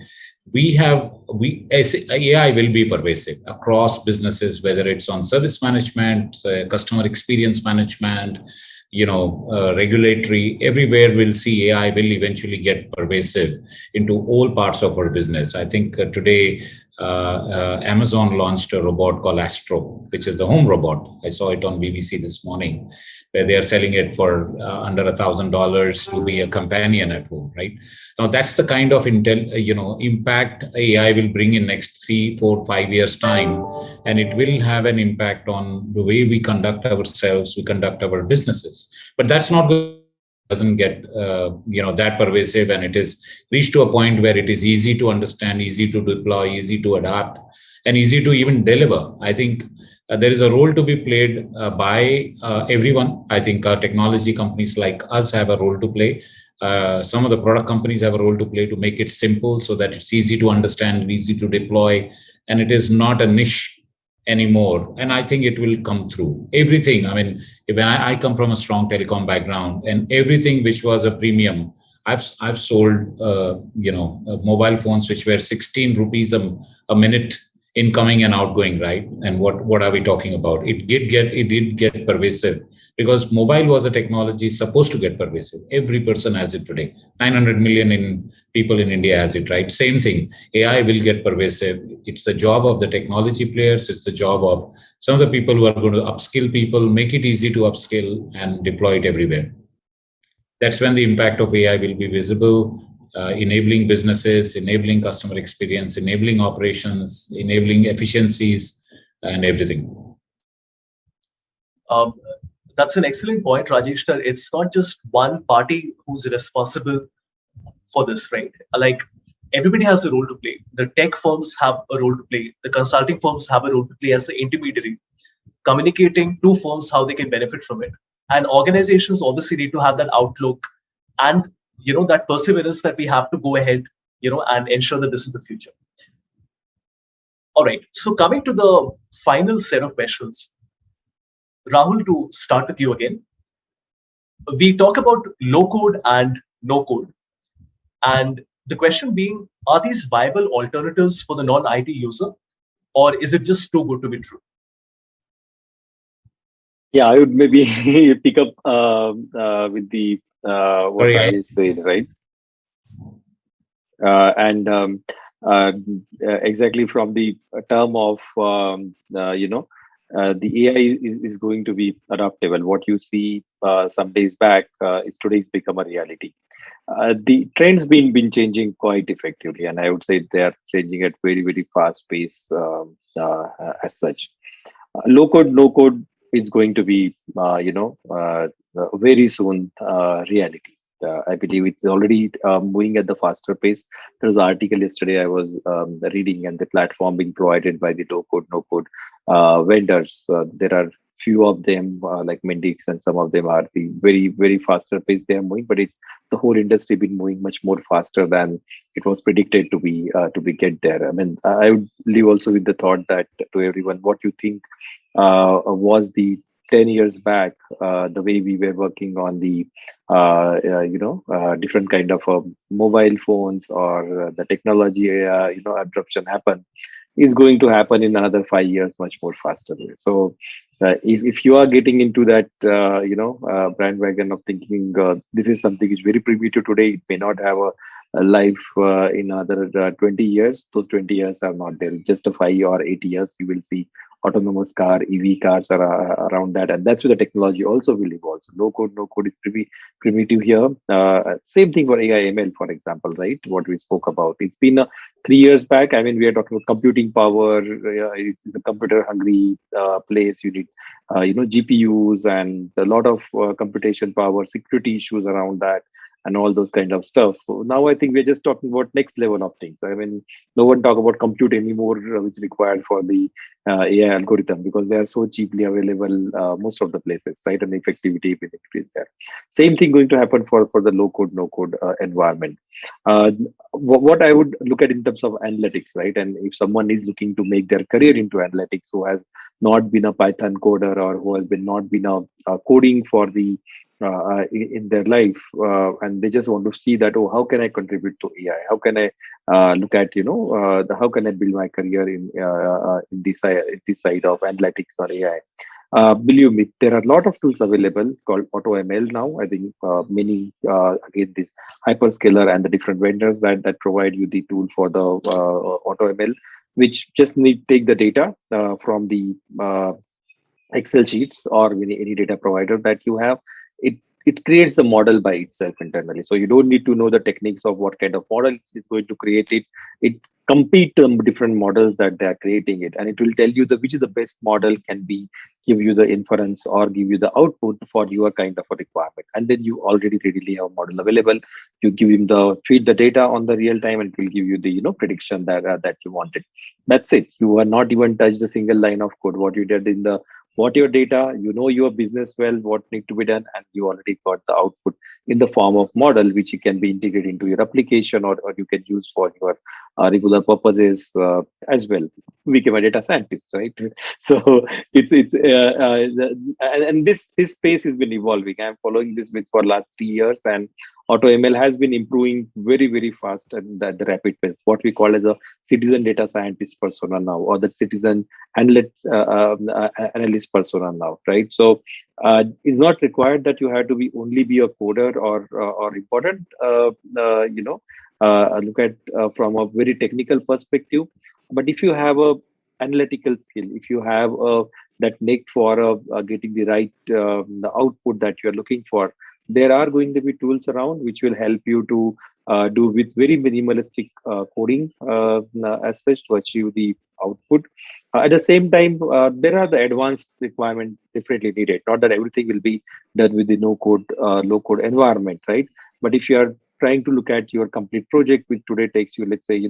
AI will be pervasive across businesses, whether it's on service management, customer experience management, regulatory. Everywhere we'll see AI will eventually get pervasive into all parts of our business. I think today Amazon launched a robot called Astro, which is the home robot. I saw it on BBC this morning, where they are selling it for under $1,000 to be a companion at home, right? Now that's the kind of impact AI will bring in next 3, 4, 5 years time, and it will have an impact on the way we conduct ourselves, we conduct our businesses. But that's not good. Doesn't get that pervasive, and it is reached to a point where it is easy to understand, easy to deploy, easy to adapt, and easy to even deliver. I think there is a role to be played by everyone. I think technology companies like us have a role to play. Some of the product companies have a role to play to make it simple so that it's easy to understand, easy to deploy, and it is not a niche anymore. And I think it will come through everything. I mean, when I come from a strong telecom background, and everything which was a premium, I've sold mobile phones which were 16 rupees a minute incoming and outgoing, right? And what are we talking about? It did get pervasive because mobile was a technology supposed to get pervasive. Every person has it today. 900 million people in India has it, right? Same thing. AI will get pervasive. It's the job of the technology players. It's the job of some of the people who are going to upskill people, make it easy to upskill and deploy it everywhere. That's when the impact of AI will be visible. Enabling businesses, enabling customer experience, enabling operations, enabling efficiencies, and everything. That's an excellent point, Rajesh. That it's not just one party who's responsible for this, right? Like everybody has a role to play. The tech firms have a role to play. The consulting firms have a role to play as the intermediary, communicating to firms how they can benefit from it. And organizations obviously need to have that outlook and that perseverance that we have to go ahead, and ensure that this is the future. All right. So coming to the final set of questions, Rahul, to start with you again. We talk about low code and no code. And The question being, are these viable alternatives for the non-IT user, or is it just too good to be true? Yeah, I would maybe pick up with the what Sorry, I said, right? And exactly from the term of the AI is going to be adaptable. What you see some days back is today's become a reality. The trends been changing quite effectively, and I would say they are changing at very fast pace as such. Low code, no code is going to be very soon reality. I believe it's already moving at the faster pace. There was an article yesterday I was reading, and the platform being provided by the low code, no code vendors. There are few of them like Mendix, and some of them are the very faster pace they are moving. But the whole industry been moving much more faster than it was predicted to be get there. I mean, I would leave also with the thought that to everyone, what you think was the 10 years back, the way we were working on the different kind of mobile phones, or the technology adoption happen, is going to happen in another 5 years much more faster. So if you are getting into that bandwagon of thinking this is something which is very primitive today, it may not have a life in another 20 years. Those 20 years are not there. Just a 5 or 8 years you will see autonomous car, EV cars are around that, and that's where the technology also will evolve. So low code, no code is pretty primitive here. Same thing for AI ML, for example, right? What we spoke about. It's been 3 years back. I mean, we are talking about computing power. It's a computer hungry place. You need GPUs and a lot of computation power, security issues around that, and all those kind of stuff. So now I think we're just talking about next level of things. I mean, no one talk about compute anymore, which is required for the AI algorithm, because they are so cheaply available most of the places, right? And the effectivity is there. Same thing going to happen for the low code, no code environment. What I would look at in terms of analytics, right? And if someone is looking to make their career into analytics, who has not been a Python coder, or who has not been a coding for the in their life, and they just want to see that, oh, how can I contribute to AI? How can I look at how can I build my career in this side of analytics or AI? Believe me, there are a lot of tools available called AutoML now. I think many again, this hyperscaler and the different vendors that provide you the tool for the AutoML, which just need take the data from the Excel sheets or any data provider that you have. It creates the model by itself internally. So you don't need to know the techniques of what kind of model it's going to create it. It compete different models that they are creating it, and it will tell you which is the best model can be give you the inference or give you the output for your kind of a requirement. And then you already readily have a model available. You give him feed the data on the real time, and it will give you the prediction that you wanted. That's it. You are not even touched a single line of code. What you did in what your data, your business well, what need to be done, and you already got the output in the form of model, which you can be integrated into your application, or you can use for your regular purposes as well. We became a data scientist, right? So and this space has been evolving. I'm following this with for last 3 years, and AutoML has been improving very fast at the rapid pace. What we call as a citizen data scientist persona now, or the citizen analyst persona now, right? So it's not required that you have to only be a coder or important. Look at from a very technical perspective. But if you have a analytical skill, if you have that knack for getting the right the output that you are looking for, there are going to be tools around which will help you to do with very minimalistic coding as such to achieve the output. At the same time, there are the advanced requirements definitely needed. Not that everything will be done with the no code, low code environment, right? But if you are trying to look at your complete project, which today takes you, let's say,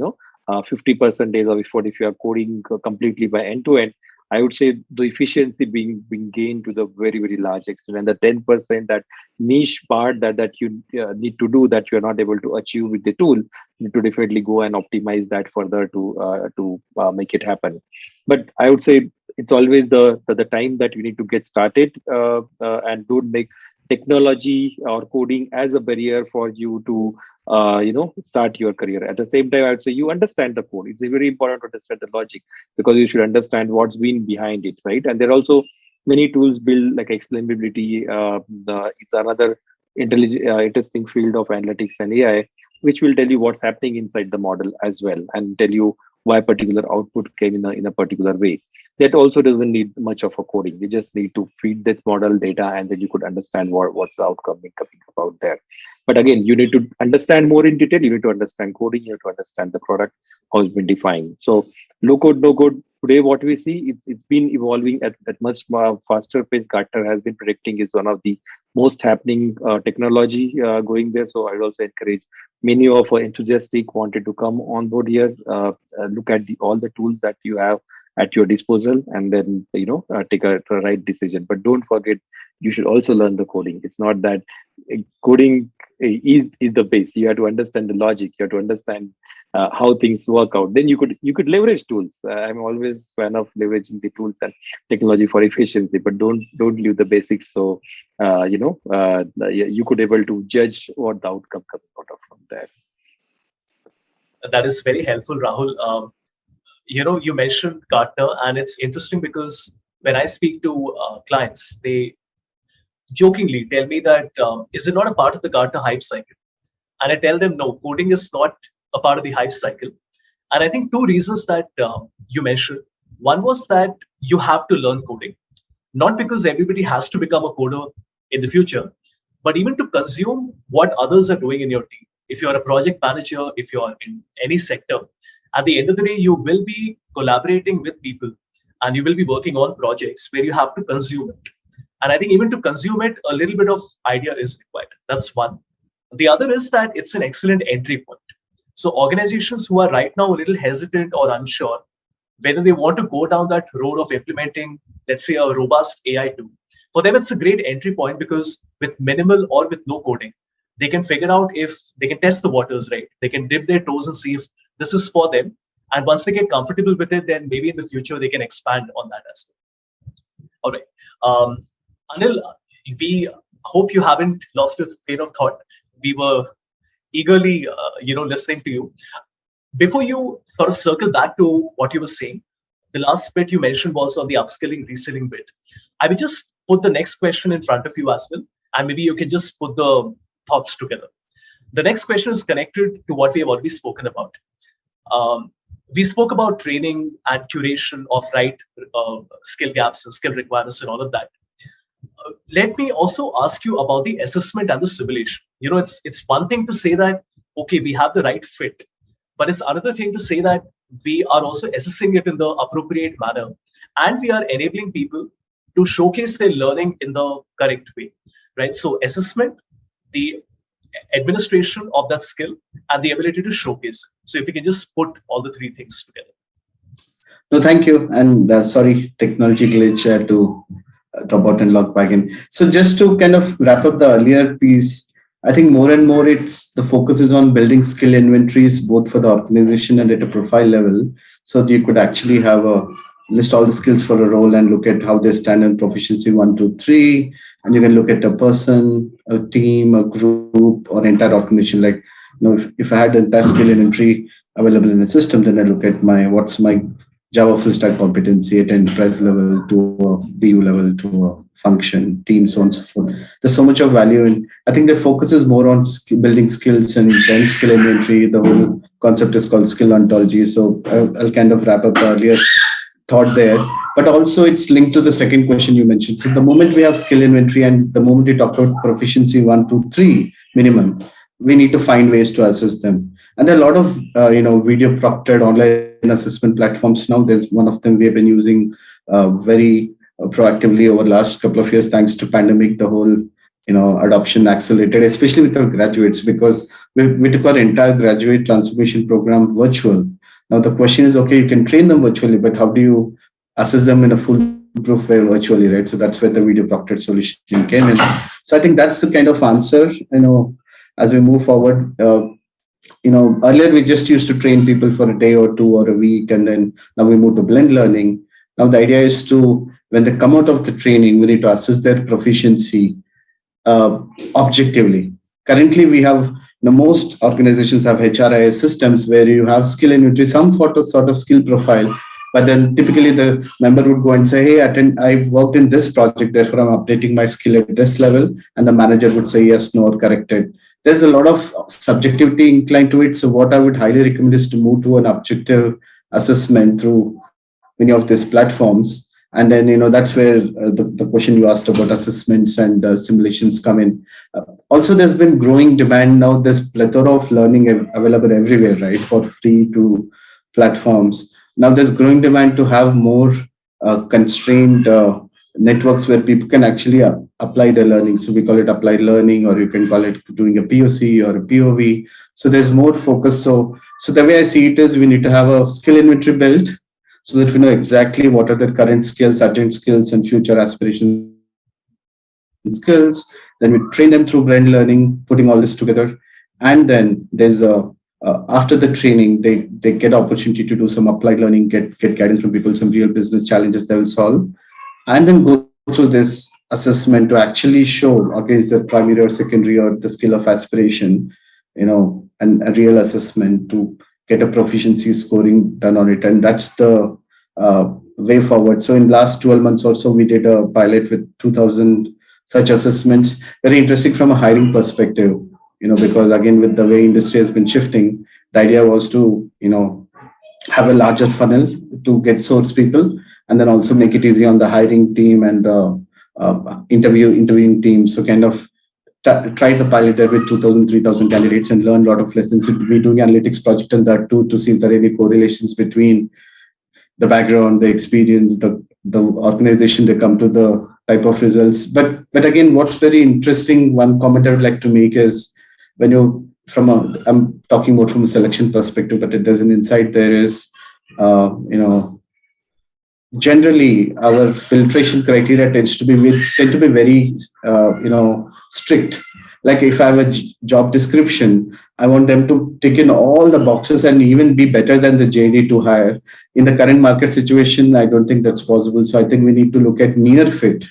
50% of effort, if you are coding completely by end to end, I would say the efficiency being gained to the very large extent, and the 10% that niche part that you need to do that you are not able to achieve with the tool, you need to definitely go and optimize that further to make it happen. But I would say it's always the time that you need to get started and don't make technology or coding as a barrier for you to start your career. At the same time, I would say you understand the code. It's very important to understand the logic, because you should understand what's been behind it, right? And there are also many tools built like explainability. It's another interesting field of analytics and AI, which will tell you what's happening inside the model as well, and tell you why a particular output came in a particular way. That also doesn't need much of a coding. You just need to feed that model data, and then you could understand what's the outcome coming about there. But again, you need to understand more in detail. You need to understand coding. You need to understand the product, how it's been defined. So low code, no code. Today, what we see, it's been evolving at much more faster pace. Gartner has been predicting is one of the most happening technology going there. So I would also encourage many of our enthusiastic wanted to come on board here, look at all the tools that you have at your disposal, and then take a right decision. But don't forget, you should also learn the coding. It's not that coding is the base. You have to understand the logic. You have to understand how things work out. Then you could leverage tools. I'm always fan of leveraging the tools and technology for efficiency, but don't leave the basics. So you could able to judge what the outcome comes out of from there. That is very helpful, Rahul. You mentioned Gartner, and it's interesting because when I speak to clients, they jokingly tell me that is it not a part of the Gartner hype cycle? And I tell them, no, coding is not a part of the hype cycle. And I think two reasons that you mentioned. One was that you have to learn coding, not because everybody has to become a coder in the future, but even to consume what others are doing in your team. If you're a project manager, if you're in any sector, at the end of the day, you will be collaborating with people and you will be working on projects where you have to consume it. And I think even to consume it, a little bit of idea is required. That's one. The other is that it's an excellent entry point. So organizations who are right now a little hesitant or unsure whether they want to go down that road of implementing, let's say, a robust AI tool, for them, it's a great entry point because with minimal or with no coding, they can figure out if they can test the waters, right? They can dip their toes and see if this is for them. And once they get comfortable with it, then maybe in the future, they can expand on that as well. All right. Anil, we hope you haven't lost your train of thought. We were eagerly, listening to you. Before you sort of circle back to what you were saying, the last bit you mentioned was on the upskilling, reskilling bit. I will just put the next question in front of you as well, and maybe you can just put the thoughts together. The next question is connected to what we have already spoken about. We spoke about training and curation of right skill gaps and skill requirements and all of that. Let me also ask you about the assessment and the simulation. It's one thing to say that, okay, we have the right fit, but it's another thing to say that we are also assessing it in the appropriate manner, and we are enabling people to showcase their learning in the correct way, right? So assessment, the administration of that skill, and the ability to showcase it. So if you can just put all the three things together. No, thank you. And sorry, technology glitch to drop out and log back in. So just to kind of wrap up the earlier piece, I think more and more the focus is on building skill inventories, both for the organization and at a profile level. So that you could actually have list all the skills for a role and look at how they stand in proficiency 1, 2, 3. And you can look at a person, a team, a group, or entire organization. Like, if I had an entire skill inventory available in a system, then I look at what's my Java full stack competency at enterprise level to a BU level to a function, team, so on and so forth. There's so much of value, and I think the focus is more on building skills and then skill inventory. The whole concept is called skill ontology. So I'll kind of wrap up the earlier thought there, but also it's linked to the second question you mentioned. So the moment we have skill inventory and the moment we talk about proficiency 1, 2, 3 minimum, we need to find ways to assess them. And there are a lot of video proctored online assessment platforms now. There's one of them we have been using very proactively over the last couple of years, thanks to pandemic. The whole adoption accelerated, especially with our graduates, because we took our entire graduate transformation program virtual. Now the question is, okay, you can train them virtually, but how do you assess them in a foolproof way virtually, right? So that's where the video proctored solution came in. So I think that's the kind of answer, as we move forward. Earlier we just used to train people for a day or 2 or a week, and then now we move to blend learning. Now the idea is when they come out of the training, we need to assess their proficiency objectively. Currently we have most organizations have HRIS systems where you have skill inventory, some sort of skill profile, but then typically the member would go and say, hey, I've worked in this project, therefore I'm updating my skill at this level. And the manager would say yes, no, or corrected. There's a lot of subjectivity inclined to it. So what I would highly recommend is to move to an objective assessment through many of these platforms. And then, that's where the question you asked about assessments and simulations come in. Also, there's been growing demand now. There's plethora of learning available everywhere, right, for free to platforms. Now there's growing demand to have more constrained networks where people can actually apply the learning. So we call it applied learning, or you can call it doing a POC or a POV. So there's more focus. So the way I see it is we need to have a skill inventory built so that we know exactly what are the current skills, urgent skills, and future aspiration skills. Then we train them through blend learning, putting all this together. And then there's after the training, they get opportunity to do some applied learning, get guidance from people, some real business challenges they will solve, and then go through this assessment to actually show, okay, is it primary or secondary or the skill of aspiration, and a real assessment to get a proficiency scoring done on it. And that's the way forward. So in last 12 months or so, we did a pilot with 2,000 such assessments. Very interesting from a hiring perspective, because again, with the way industry has been shifting, the idea was to, have a larger funnel to get source people, and then also make it easy on the hiring team and the interviewing team. So kind of try the pilot there with 2,000, 3,000 candidates and learn a lot of lessons. We're doing analytics project on that too, to see if there are any correlations between the background, the experience, the organization they come to, the type of results. But again, what's very interesting, one comment I would like to make is when I'm talking more from a selection perspective, but if there's an insight there is, generally our filtration criteria tend to be very, strict. Like if I have a job description, I want them to tick in all the boxes and even be better than the JD to hire. In the current market situation, I don't think that's possible. So I think we need to look at near fit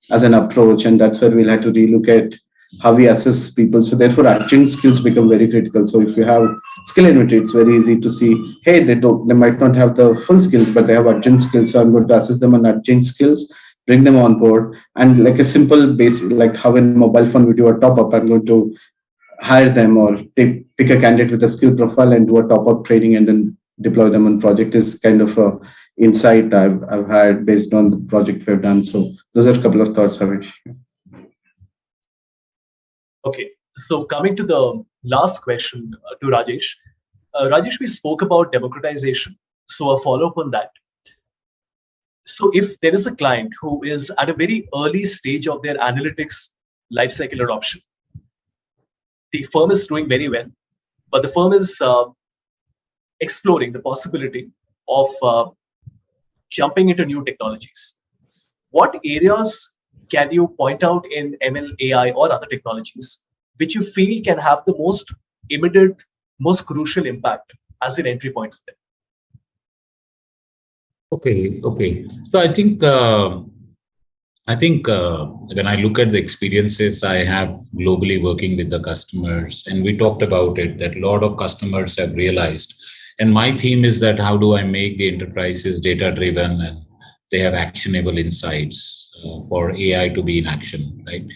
as an approach, and that's where we'll have to relook at how we assess people. So therefore, adjunct skills become very critical. So if you have skill inventory, it's very easy to see, hey, they might not have the full skills, but they have adjunct skills. So I'm going to assess them on adjunct skills, bring them on board, and like a simple basic, like how in mobile phone we do a top up, I'm going to hire them or pick a candidate with a skill profile and do a top up training and then deploy them on project is kind of a insight I've had based on the project we've done. So those are a couple of thoughts, Havish. Okay, so coming to the last question to Rajesh. Rajesh, we spoke about democratization. So a follow-up on that. So if there is a client who is at a very early stage of their analytics lifecycle adoption, the firm is doing very well, but the firm is exploring the possibility of jumping into new technologies. What areas can you point out in ML, AI, or other technologies which you feel can have the most immediate, most crucial impact as an entry point for them? Okay. So I think when I look at the experiences I have globally working with the customers, and we talked about it, that a lot of customers have realized, and my theme is that how do I make the enterprises data-driven and they have actionable insights for AI to be in action, right?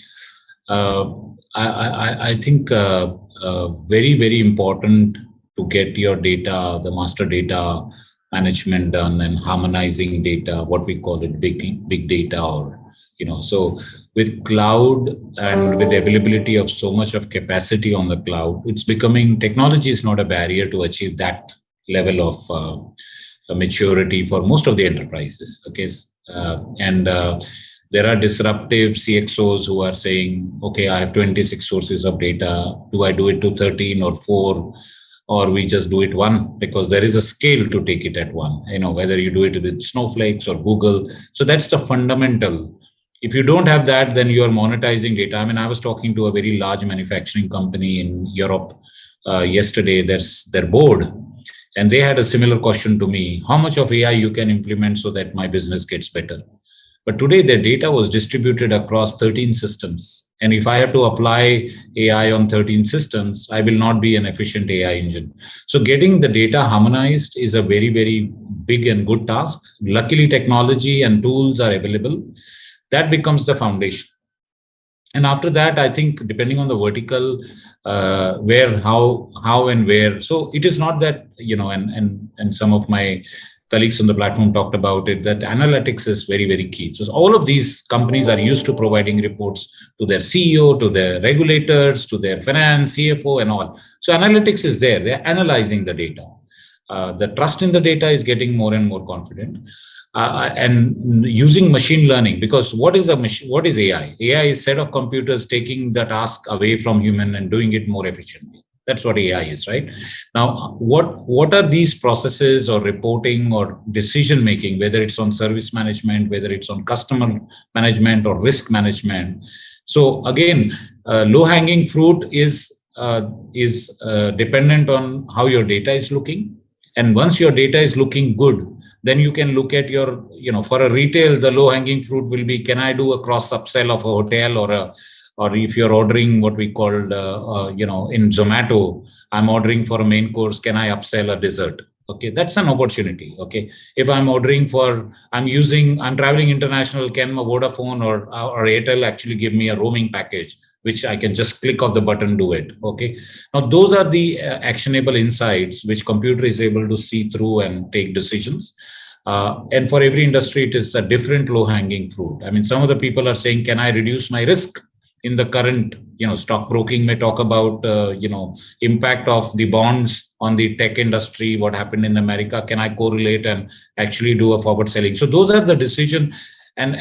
I think very, very important to get your data, the master data management done and harmonizing data, what we call it big data, or so with cloud and with the availability of so much of capacity on the cloud, it's becoming, technology is not a barrier to achieve that level of maturity for most of the enterprises. Okay, and there are disruptive CXOs who are saying, okay, I have 26 sources of data. Do I do it to 13 or 4? Or we just do it 1, because there is a scale to take it at 1, whether you do it with Snowflakes or Google. So that's the fundamental. If you don't have that, then you are monetizing data. I mean, I was talking to a very large manufacturing company in Europe yesterday. There's their board, and they had a similar question to me: how much of AI you can implement so that my business gets better? But today their data was distributed across 13 systems. And if I have to apply AI on 13 systems, I will not be an efficient AI engine. So getting the data harmonized is a very, very big and good task. Luckily, technology and tools are available. That becomes the foundation. And after that, I think depending on the vertical, where, how and where. So it is not that, and some of my colleagues on the platform talked about it, that analytics is very, very key. So all of these companies are used to providing reports to their CEO, to their regulators, to their finance, CFO and all. So analytics is there. They're analyzing the data. The trust in the data is getting more and more confident. And using machine learning, because what is AI? AI is a set of computers taking the task away from human and doing it more efficiently. That's what AI is, right? Now, what are these processes or reporting or decision making, whether it's on service management, whether it's on customer management or risk management? So again, low hanging fruit is dependent on how your data is looking. And once your data is looking good, then you can look at your, for a retail, the low hanging fruit will be, can I do a cross upsell of a hotel, or if you're ordering what we called, in Zomato, I'm ordering for a main course, can I upsell a dessert? Okay, that's an opportunity. Okay, if I'm ordering I'm traveling international, can a Vodafone or Airtel actually give me a roaming package, which I can just click of the button, do it. Okay. Now, those are the actionable insights which computer is able to see through and take decisions. And for every industry, it is a different low-hanging fruit. I mean, some of the people are saying, can I reduce my risk in the current, stockbroking may talk about, impact of the bonds on the tech industry, what happened in America, can I correlate and actually do a forward selling? So those are the decision. And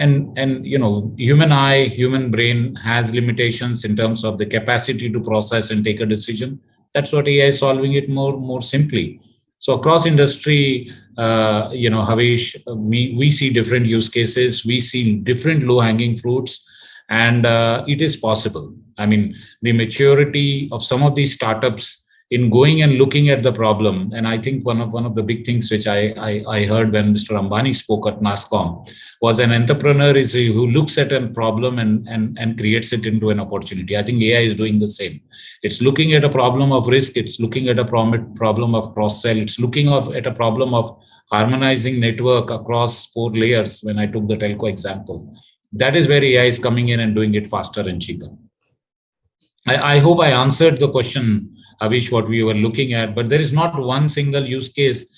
human brain has limitations in terms of the capacity to process and take a decision. That's what AI is solving it more simply. So across industry, Havish, we see different use cases. We see different low-hanging fruits, and it is possible. I mean, the maturity of some of these startups in going and looking at the problem, and I think one of the big things which I heard when Mr. Ambani spoke at NASCOM was an entrepreneur who looks at a problem and creates it into an opportunity. I think AI is doing the same. It's looking at a problem of risk. It's looking at a problem of cross-sell. It's looking at a problem of harmonizing network across 4 layers. When I took the telco example, that is where AI is coming in and doing it faster and cheaper. I hope I answered the question, Avish, what we were looking at, but there is not one single use case,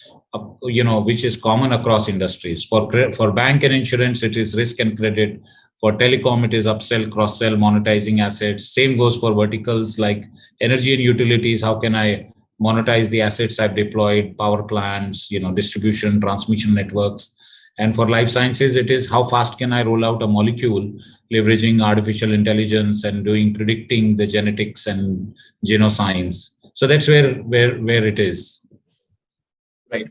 which is common across industries. For bank and insurance, it is risk and credit. For telecom, it is upsell, cross-sell, monetizing assets. Same goes for verticals like energy and utilities. How can I monetize the assets I've deployed, power plants, distribution, transmission networks. And for life sciences, it is how fast can I roll out a molecule, leveraging artificial intelligence and predicting the genetics and genoscience. So that's where it is. Right.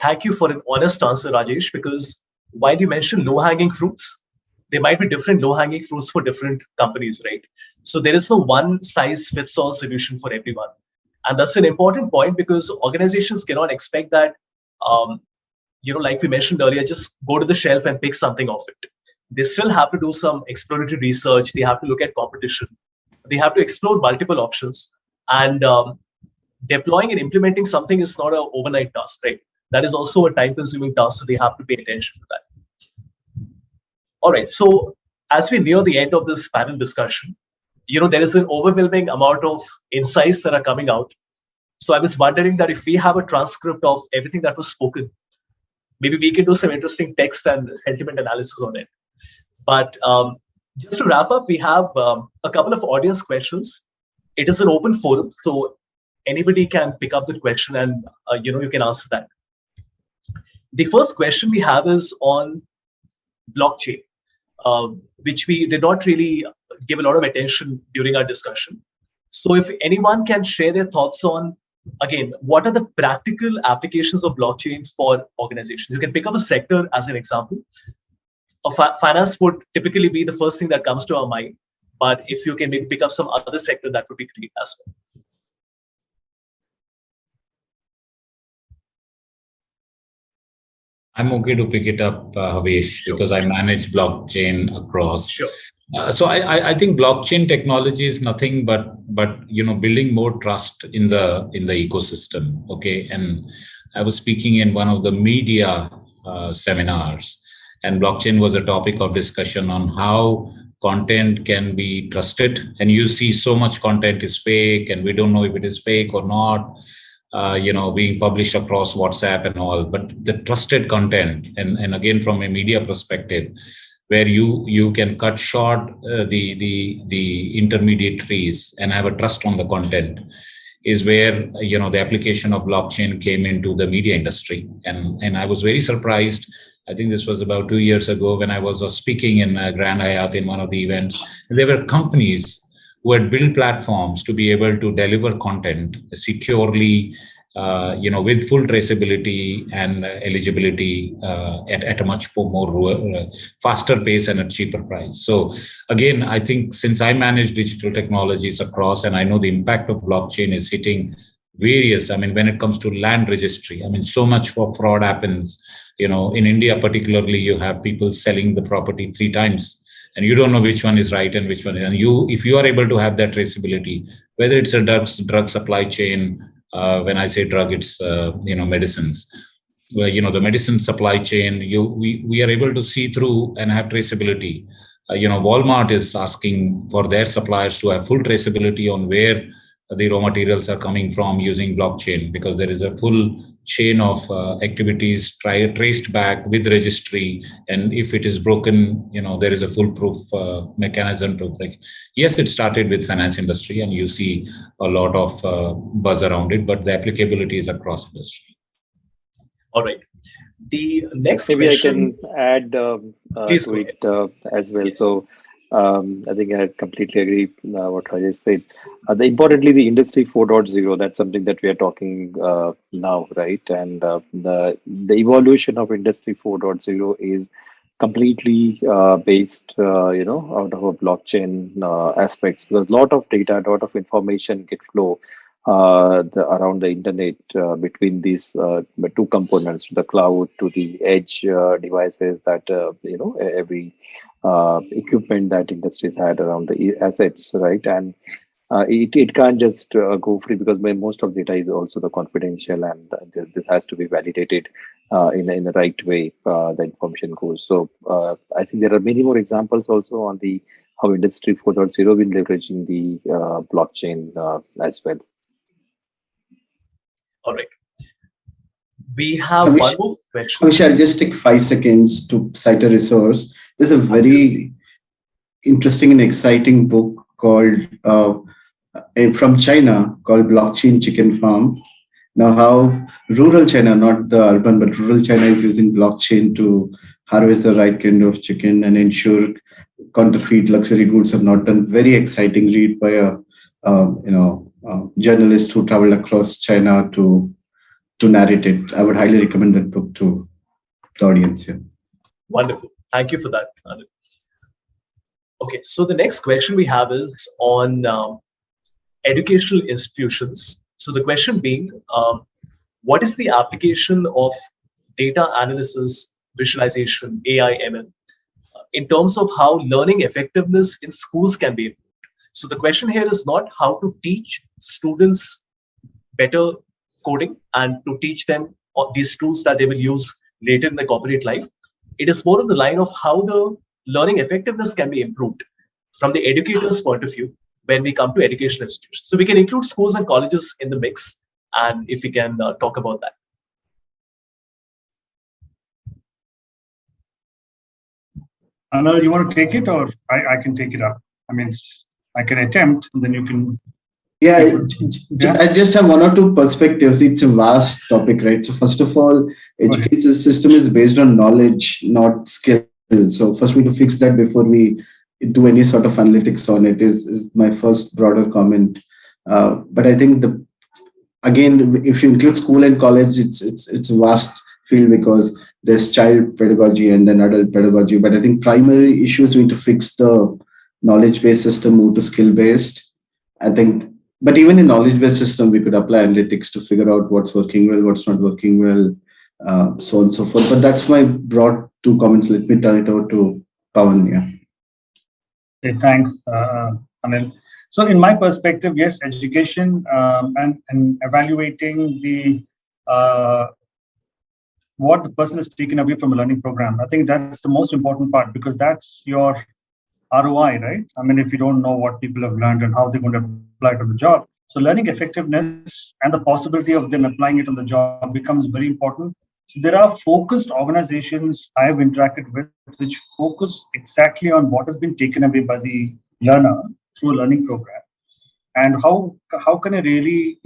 Thank you for an honest answer, Rajesh, because while you mentioned low-hanging fruits, there might be different low-hanging fruits for different companies, right? So there is no one-size-fits-all solution for everyone. And that's an important point, because organizations cannot expect that, like we mentioned earlier, just go to the shelf and pick something off it. They still have to do some exploratory research. They have to look at competition. They have to explore multiple options. And deploying and implementing something is not an overnight task, right? That is also a time-consuming task, so they have to pay attention to that. All right, so as we near the end of this panel discussion, there is an overwhelming amount of insights that are coming out. So I was wondering that if we have a transcript of everything that was spoken, maybe we can do some interesting text and sentiment analysis on it. But just to wrap up, we have a couple of audience questions. It is an open forum, so anybody can pick up the question and you can answer that. The first question we have is on blockchain, which we did not really give a lot of attention during our discussion. So if anyone can share their thoughts on, again, what are the practical applications of blockchain for organizations? You can pick up a sector as an example. Finance would typically be the first thing that comes to our mind. But if you can maybe pick up some other sector, that would be great as well. I'm okay to pick it up, Havesh, because I manage blockchain across. Sure. I think blockchain technology is nothing but building more trust in the ecosystem. Okay, and I was speaking in one of the media seminars, and blockchain was a topic of discussion on how content can be trusted. And you see so much content is fake, and we don't know if it is fake or not. Being published across WhatsApp and all, but the trusted content, and again from a media perspective, where you can cut short the intermediaries and have a trust on the content, is where the application of blockchain came into the media industry. And I was very surprised. I think this was about 2 years ago when I was speaking in Grand Hyatt in one of the events. And there were companies who had built platforms to be able to deliver content securely, with full traceability and eligibility at a much more faster pace and at cheaper price. So again, I think since I manage digital technologies across, and I know the impact of blockchain is hitting various, when it comes to land registry, so much for fraud happens. In India particularly, you have people selling the property 3 times, and you don't know which one is right and which one is. And if you are able to have that traceability, whether it's a drug supply chain, when I say drug, it's medicines. Where the medicine supply chain, we are able to see through and have traceability. Walmart is asking for their suppliers to have full traceability on where the raw materials are coming from using blockchain, because there is a full chain of activities traced back with registry, and if it is broken, there is a foolproof mechanism to break. Yes, it started with finance industry, and you see a lot of buzz around it, but the applicability is across industry. All right. The next maybe question, I can add to it as well. Yes. So I think I completely agree what Rajesh said. Importantly, the industry 4.0, that's something that we are talking now, right? And the evolution of industry 4.0 is completely based, out of a blockchain aspects, because a lot of data, a lot of information get flow around the internet between these 2 components, the cloud to the edge devices that every equipment that industries had around the assets, right? And it can't just go free, because most of data is also the confidential, and this has to be validated in the right way. The information goes. So I think there are many more examples also on the how industry 4.0 will leveraging the blockchain as well. All right. We have one more question. We shall just take 5 seconds to cite a resource. There's a very interesting and exciting book called from China called Blockchain Chicken Farm. Now, how rural China, not the urban, but rural China is using blockchain to harvest the right kind of chicken and ensure counterfeit luxury goods are not done. Very exciting read by a journalist who traveled across China to narrate it. I would highly recommend that book to the audience here. Wonderful. Thank you for that. Okay, so the next question we have is on educational institutions. So the question being, what is the application of data analysis, visualization, AI, ML, in terms of how learning effectiveness in schools can be improved? So the question here is not how to teach students better coding and to teach them these tools that they will use later in their corporate life. It is more on the line of how the learning effectiveness can be improved from the educator's point of view when we come to educational institutions. So we can include schools and colleges in the mix, and if we can talk about that. Anna, you want to take it, or I can take it up? I can attempt, and then you can. Yeah, I just have 1 or 2 perspectives. It's a vast topic, right? So first of all, education system is based on knowledge, not skill. So first we need to fix that before we do any sort of analytics on it is my first broader comment. But I think again, if you include school and college, it's a vast field because there's child pedagogy and then adult pedagogy. But I think primary issues we need to fix the knowledge-based system, move to skill-based. I think. But even in knowledge-based system, we could apply analytics to figure out what's working well, what's not working well. so on and so forth. But that's my broad two comments. Let me turn it over to Pawan. Yeah. Okay, thanks, Anil. So, in my perspective, yes, education and evaluating the what the person has taken away from a learning program. I think that's the most important part, because that's your ROI, right? I mean, if you don't know what people have learned and how they're going to apply to the job. So learning effectiveness and the possibility of them applying it on the job becomes very important. So there are focused organizations I have interacted with which focus exactly on what has been taken away by the learner through a learning program. And how can I really,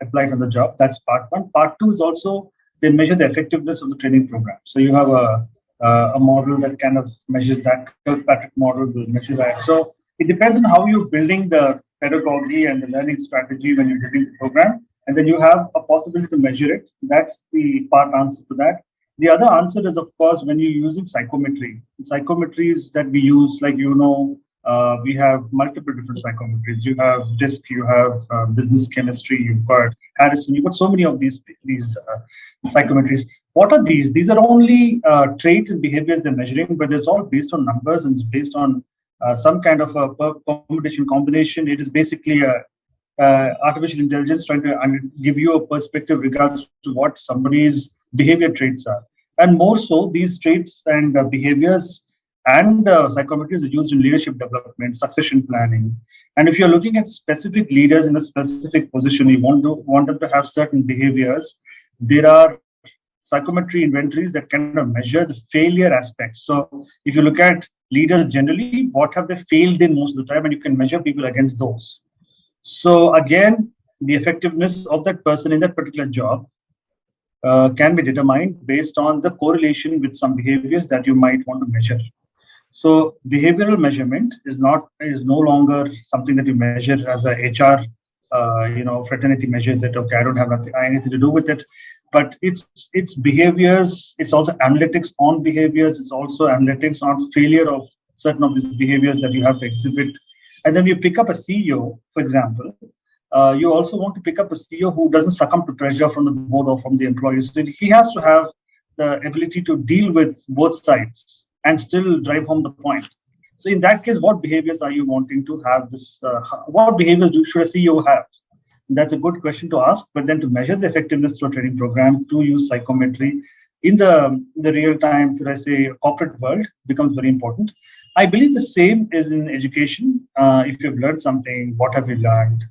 apply it on the job? That's part one. Part two is also they measure the effectiveness of the training program. So you have a model that kind of measures that. Kirkpatrick model will measure that. So it depends on how you're building the pedagogy and the learning strategy when you're doing the program. And then you have a possibility to measure it. That's the part answer to that. The other answer is, of course, when you're using psychometry. The psychometries that we use, like, we have multiple different psychometries. You have DISC, you have business chemistry, you've got Harrison, you've got so many of these psychometries. What are these? These are only traits and behaviors they're measuring, but it's all based on numbers and it's based on some kind of a permutation combination. It is basically a artificial intelligence trying to give you a perspective regards to what somebody's behavior traits are. And more so, these traits and behaviors and the psychometries are used in leadership development, succession planning. And if you're looking at specific leaders in a specific position, you want them to have certain behaviors, there are psychometry inventories that kind of measure the failure aspects. So if you look at leaders generally, what have they failed in most of the time, and you can measure people against those. So again, the effectiveness of that person in that particular job can be determined based on the correlation with some behaviors that you might want to measure. So behavioral measurement is no longer something that you measure as a HR, fraternity measures that, okay, I don't have anything to do with it, but it's behaviors. It's also analytics on behaviors. It's also analytics on failure of certain of these behaviors that you have to exhibit. And then you pick up a CEO, for example. You also want to pick up a CEO who doesn't succumb to pressure from the board or from the employees. So he has to have the ability to deal with both sides and still drive home the point. So in that case, what behaviors are you wanting to have this? What behaviors should a CEO have? That's a good question to ask. But then to measure the effectiveness through a training program, to use psychometry in the real time, should I say, corporate world becomes very important. I believe the same is in education. If you've learned something, what have you learned?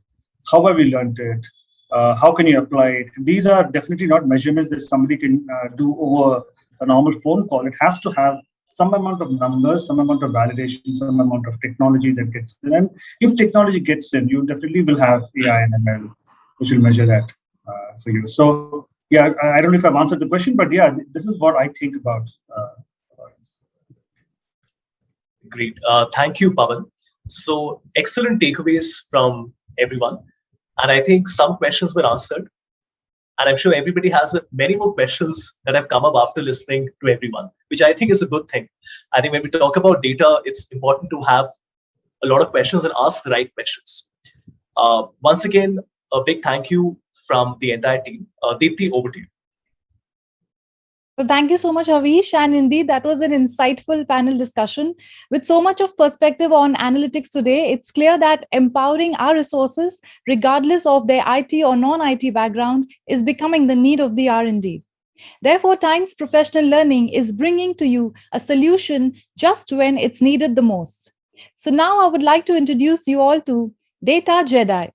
How have you learned it? How can you apply it? These are definitely not measurements that somebody can do over a normal phone call. It has to have some amount of numbers, some amount of validation, some amount of technology that gets in. And if technology gets in, you definitely will have AI and ML, which will measure that for you. So, yeah, I don't know if I've answered the question, but yeah, this is what I think about this. Great. Thank you, Pawan. So, excellent takeaways from everyone. And I think some questions were answered. And I'm sure everybody has many more questions that have come up after listening to everyone, which I think is a good thing. I think when we talk about data, it's important to have a lot of questions and ask the right questions. Once again, a big thank you from the entire team. Deepti, over to you. Well, thank you so much, Avish. And indeed, that was an insightful panel discussion. With so much of perspective on analytics today, it's clear that empowering our resources, regardless of their IT or non-IT background, is becoming the need of the hour indeed. Therefore, Times Professional Learning is bringing to you a solution just when it's needed the most. So now I would like to introduce you all to Data Jedi.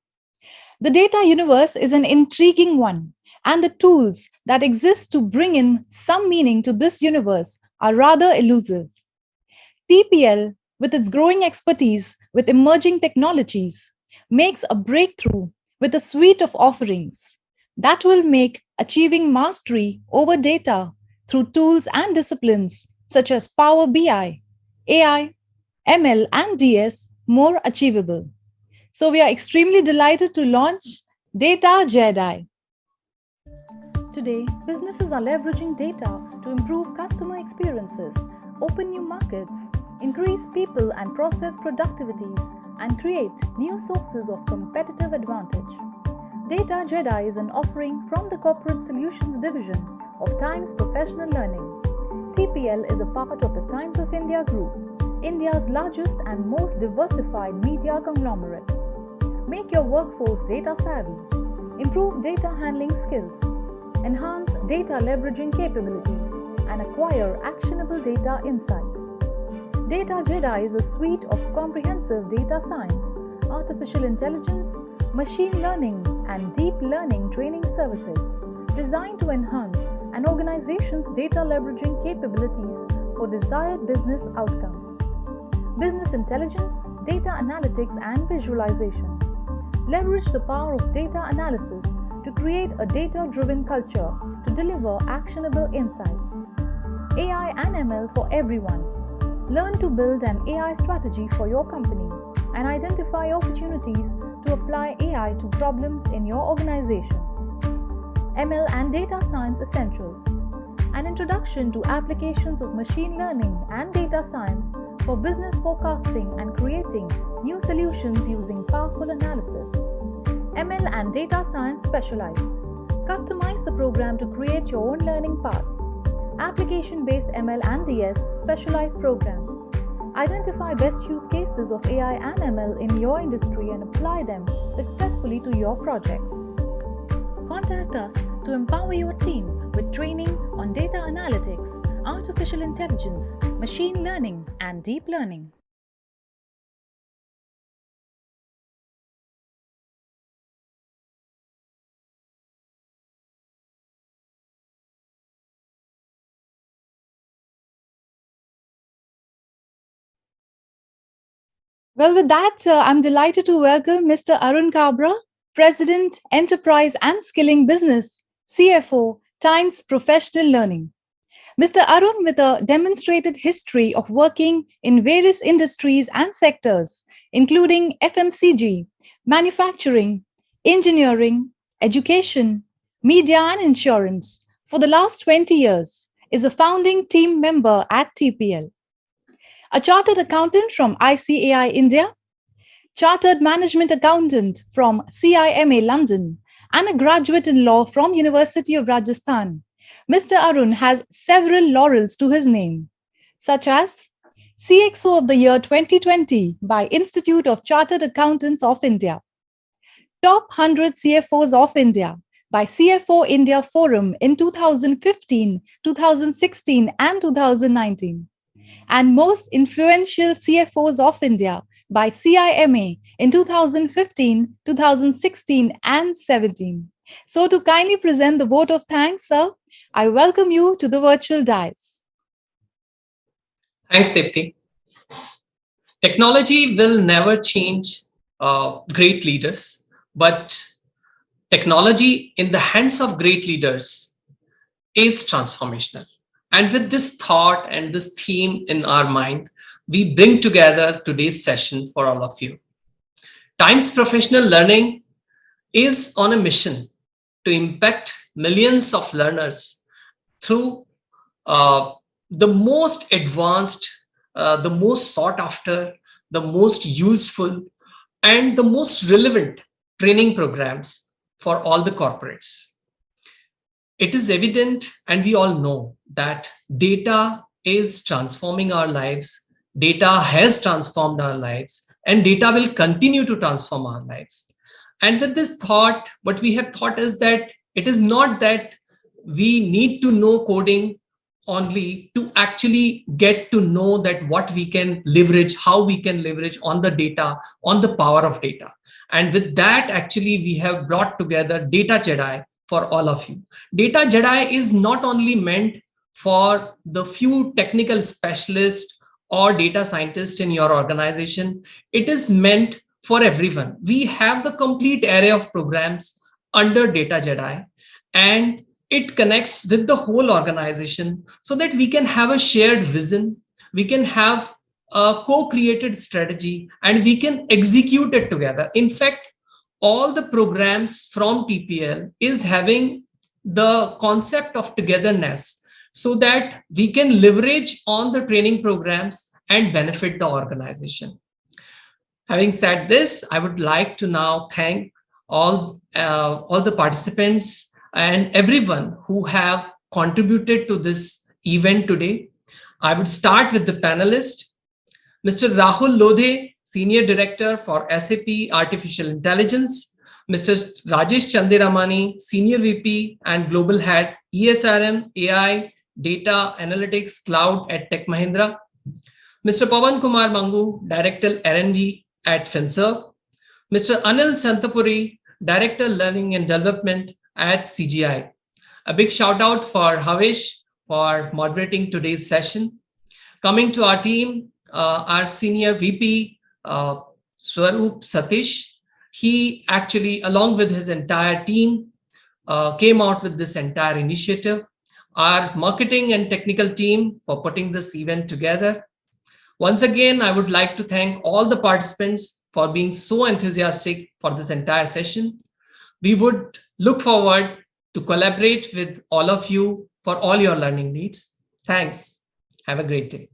The data universe is an intriguing one, and the tools that exist to bring in some meaning to this universe are rather elusive. TPL, with its growing expertise with emerging technologies, makes a breakthrough with a suite of offerings that will make achieving mastery over data through tools and disciplines such as Power BI, AI, ML, and DS more achievable. So we are extremely delighted to launch Data Jedi. Today, businesses are leveraging data to improve customer experiences, open new markets, increase people and process productivities, and create new sources of competitive advantage. Data Jedi is an offering from the Corporate Solutions Division of Times Professional Learning. TPL is a part of the Times of India Group, India's largest and most diversified media conglomerate. Make your workforce data savvy, improve data handling skills, enhance data leveraging capabilities, and acquire actionable data insights. Data Jedi is a suite of comprehensive data science, artificial intelligence, machine learning, and deep learning training services designed to enhance an organization's data leveraging capabilities for desired business outcomes. Business intelligence, data analytics, and visualization. Leverage the power of data analysis to create a data-driven culture to deliver actionable insights. AI and ML for everyone. Learn to build an AI strategy for your company and identify opportunities to apply AI to problems in your organization. ML and Data Science Essentials. An introduction to applications of machine learning and data science for business forecasting and creating new solutions using powerful analysis. ML and Data Science Specialized. Customize the program to create your own learning path. Application-based ML and DS specialized programs. Identify best use cases of AI and ML in your industry and apply them successfully to your projects. Contact us to empower your team with training on data analytics, artificial intelligence, machine learning, and deep learning. Well, with that, I'm delighted to welcome Mr. Arun Khabra, President, Enterprise and Skilling Business, CFO, Times Professional Learning. Mr. Arun, with a demonstrated history of working in various industries and sectors, including FMCG, manufacturing, engineering, education, media, and insurance, for the last 20 years, is a founding team member at TPL. A chartered accountant from ICAI India, chartered management accountant from CIMA London, and a graduate in law from University of Rajasthan, Mr. Arun has several laurels to his name, such as CXO of the Year 2020 by Institute of Chartered Accountants of India, Top 100 CFOs of India by CFO India Forum in 2015, 2016, and 2019, and Most Influential CFOs of India by CIMA in 2015, 2016, and 17. So to kindly present the vote of thanks, sir, I welcome you to the virtual dais. Thanks, Dipti. Technology will never change great leaders, but technology in the hands of great leaders is transformational. And with this thought and this theme in our mind, we bring together today's session for all of you. Times Professional Learning is on a mission to impact millions of learners through the most advanced, the most sought after, the most useful, and the most relevant training programs for all the corporates. It is evident, and we all know, that data is transforming our lives. Data has transformed our lives, and data will continue to transform our lives. And with this thought, what we have thought is that it is not that we need to know coding only to actually get to know that what we can leverage, how we can leverage on the data, on the power of data. And with that, actually, we have brought together Data Jedi for all of you. Data Jedi is not only meant for the few technical specialists or data scientists in your organization. It is meant for everyone. We have the complete array of programs under Data Jedi, and it connects with the whole organization so that we can have a shared vision, we can have a co-created strategy, and we can execute it together. In fact, all the programs from TPL is having the concept of togetherness so that we can leverage on the training programs and benefit the organization. Having said this, I would like to now thank all the participants and everyone who have contributed to this event today. I would start with the panelist, Mr. Rahul Lodhe, Senior Director for SAP Artificial Intelligence, Mr. Rajesh Chandiramani, Senior VP and Global Head, ESRM, AI, Data, Analytics, Cloud at Tech Mahindra, Mr. Pawan Kumar Mangu, Director R&D at FinServe, Mr. Anil Santapuri, Director Learning and Development at CGI. A big shout out for Havesh for moderating today's session. Coming to our team, our Senior VP, Swaroop Satish, he actually, along with his entire team, came out with this entire initiative. Our marketing and technical team for putting this event together. Once again, I would like to thank all the participants for being so enthusiastic for this entire session. We would look forward to collaborate with all of you for all your learning needs. Thanks. Have a great day.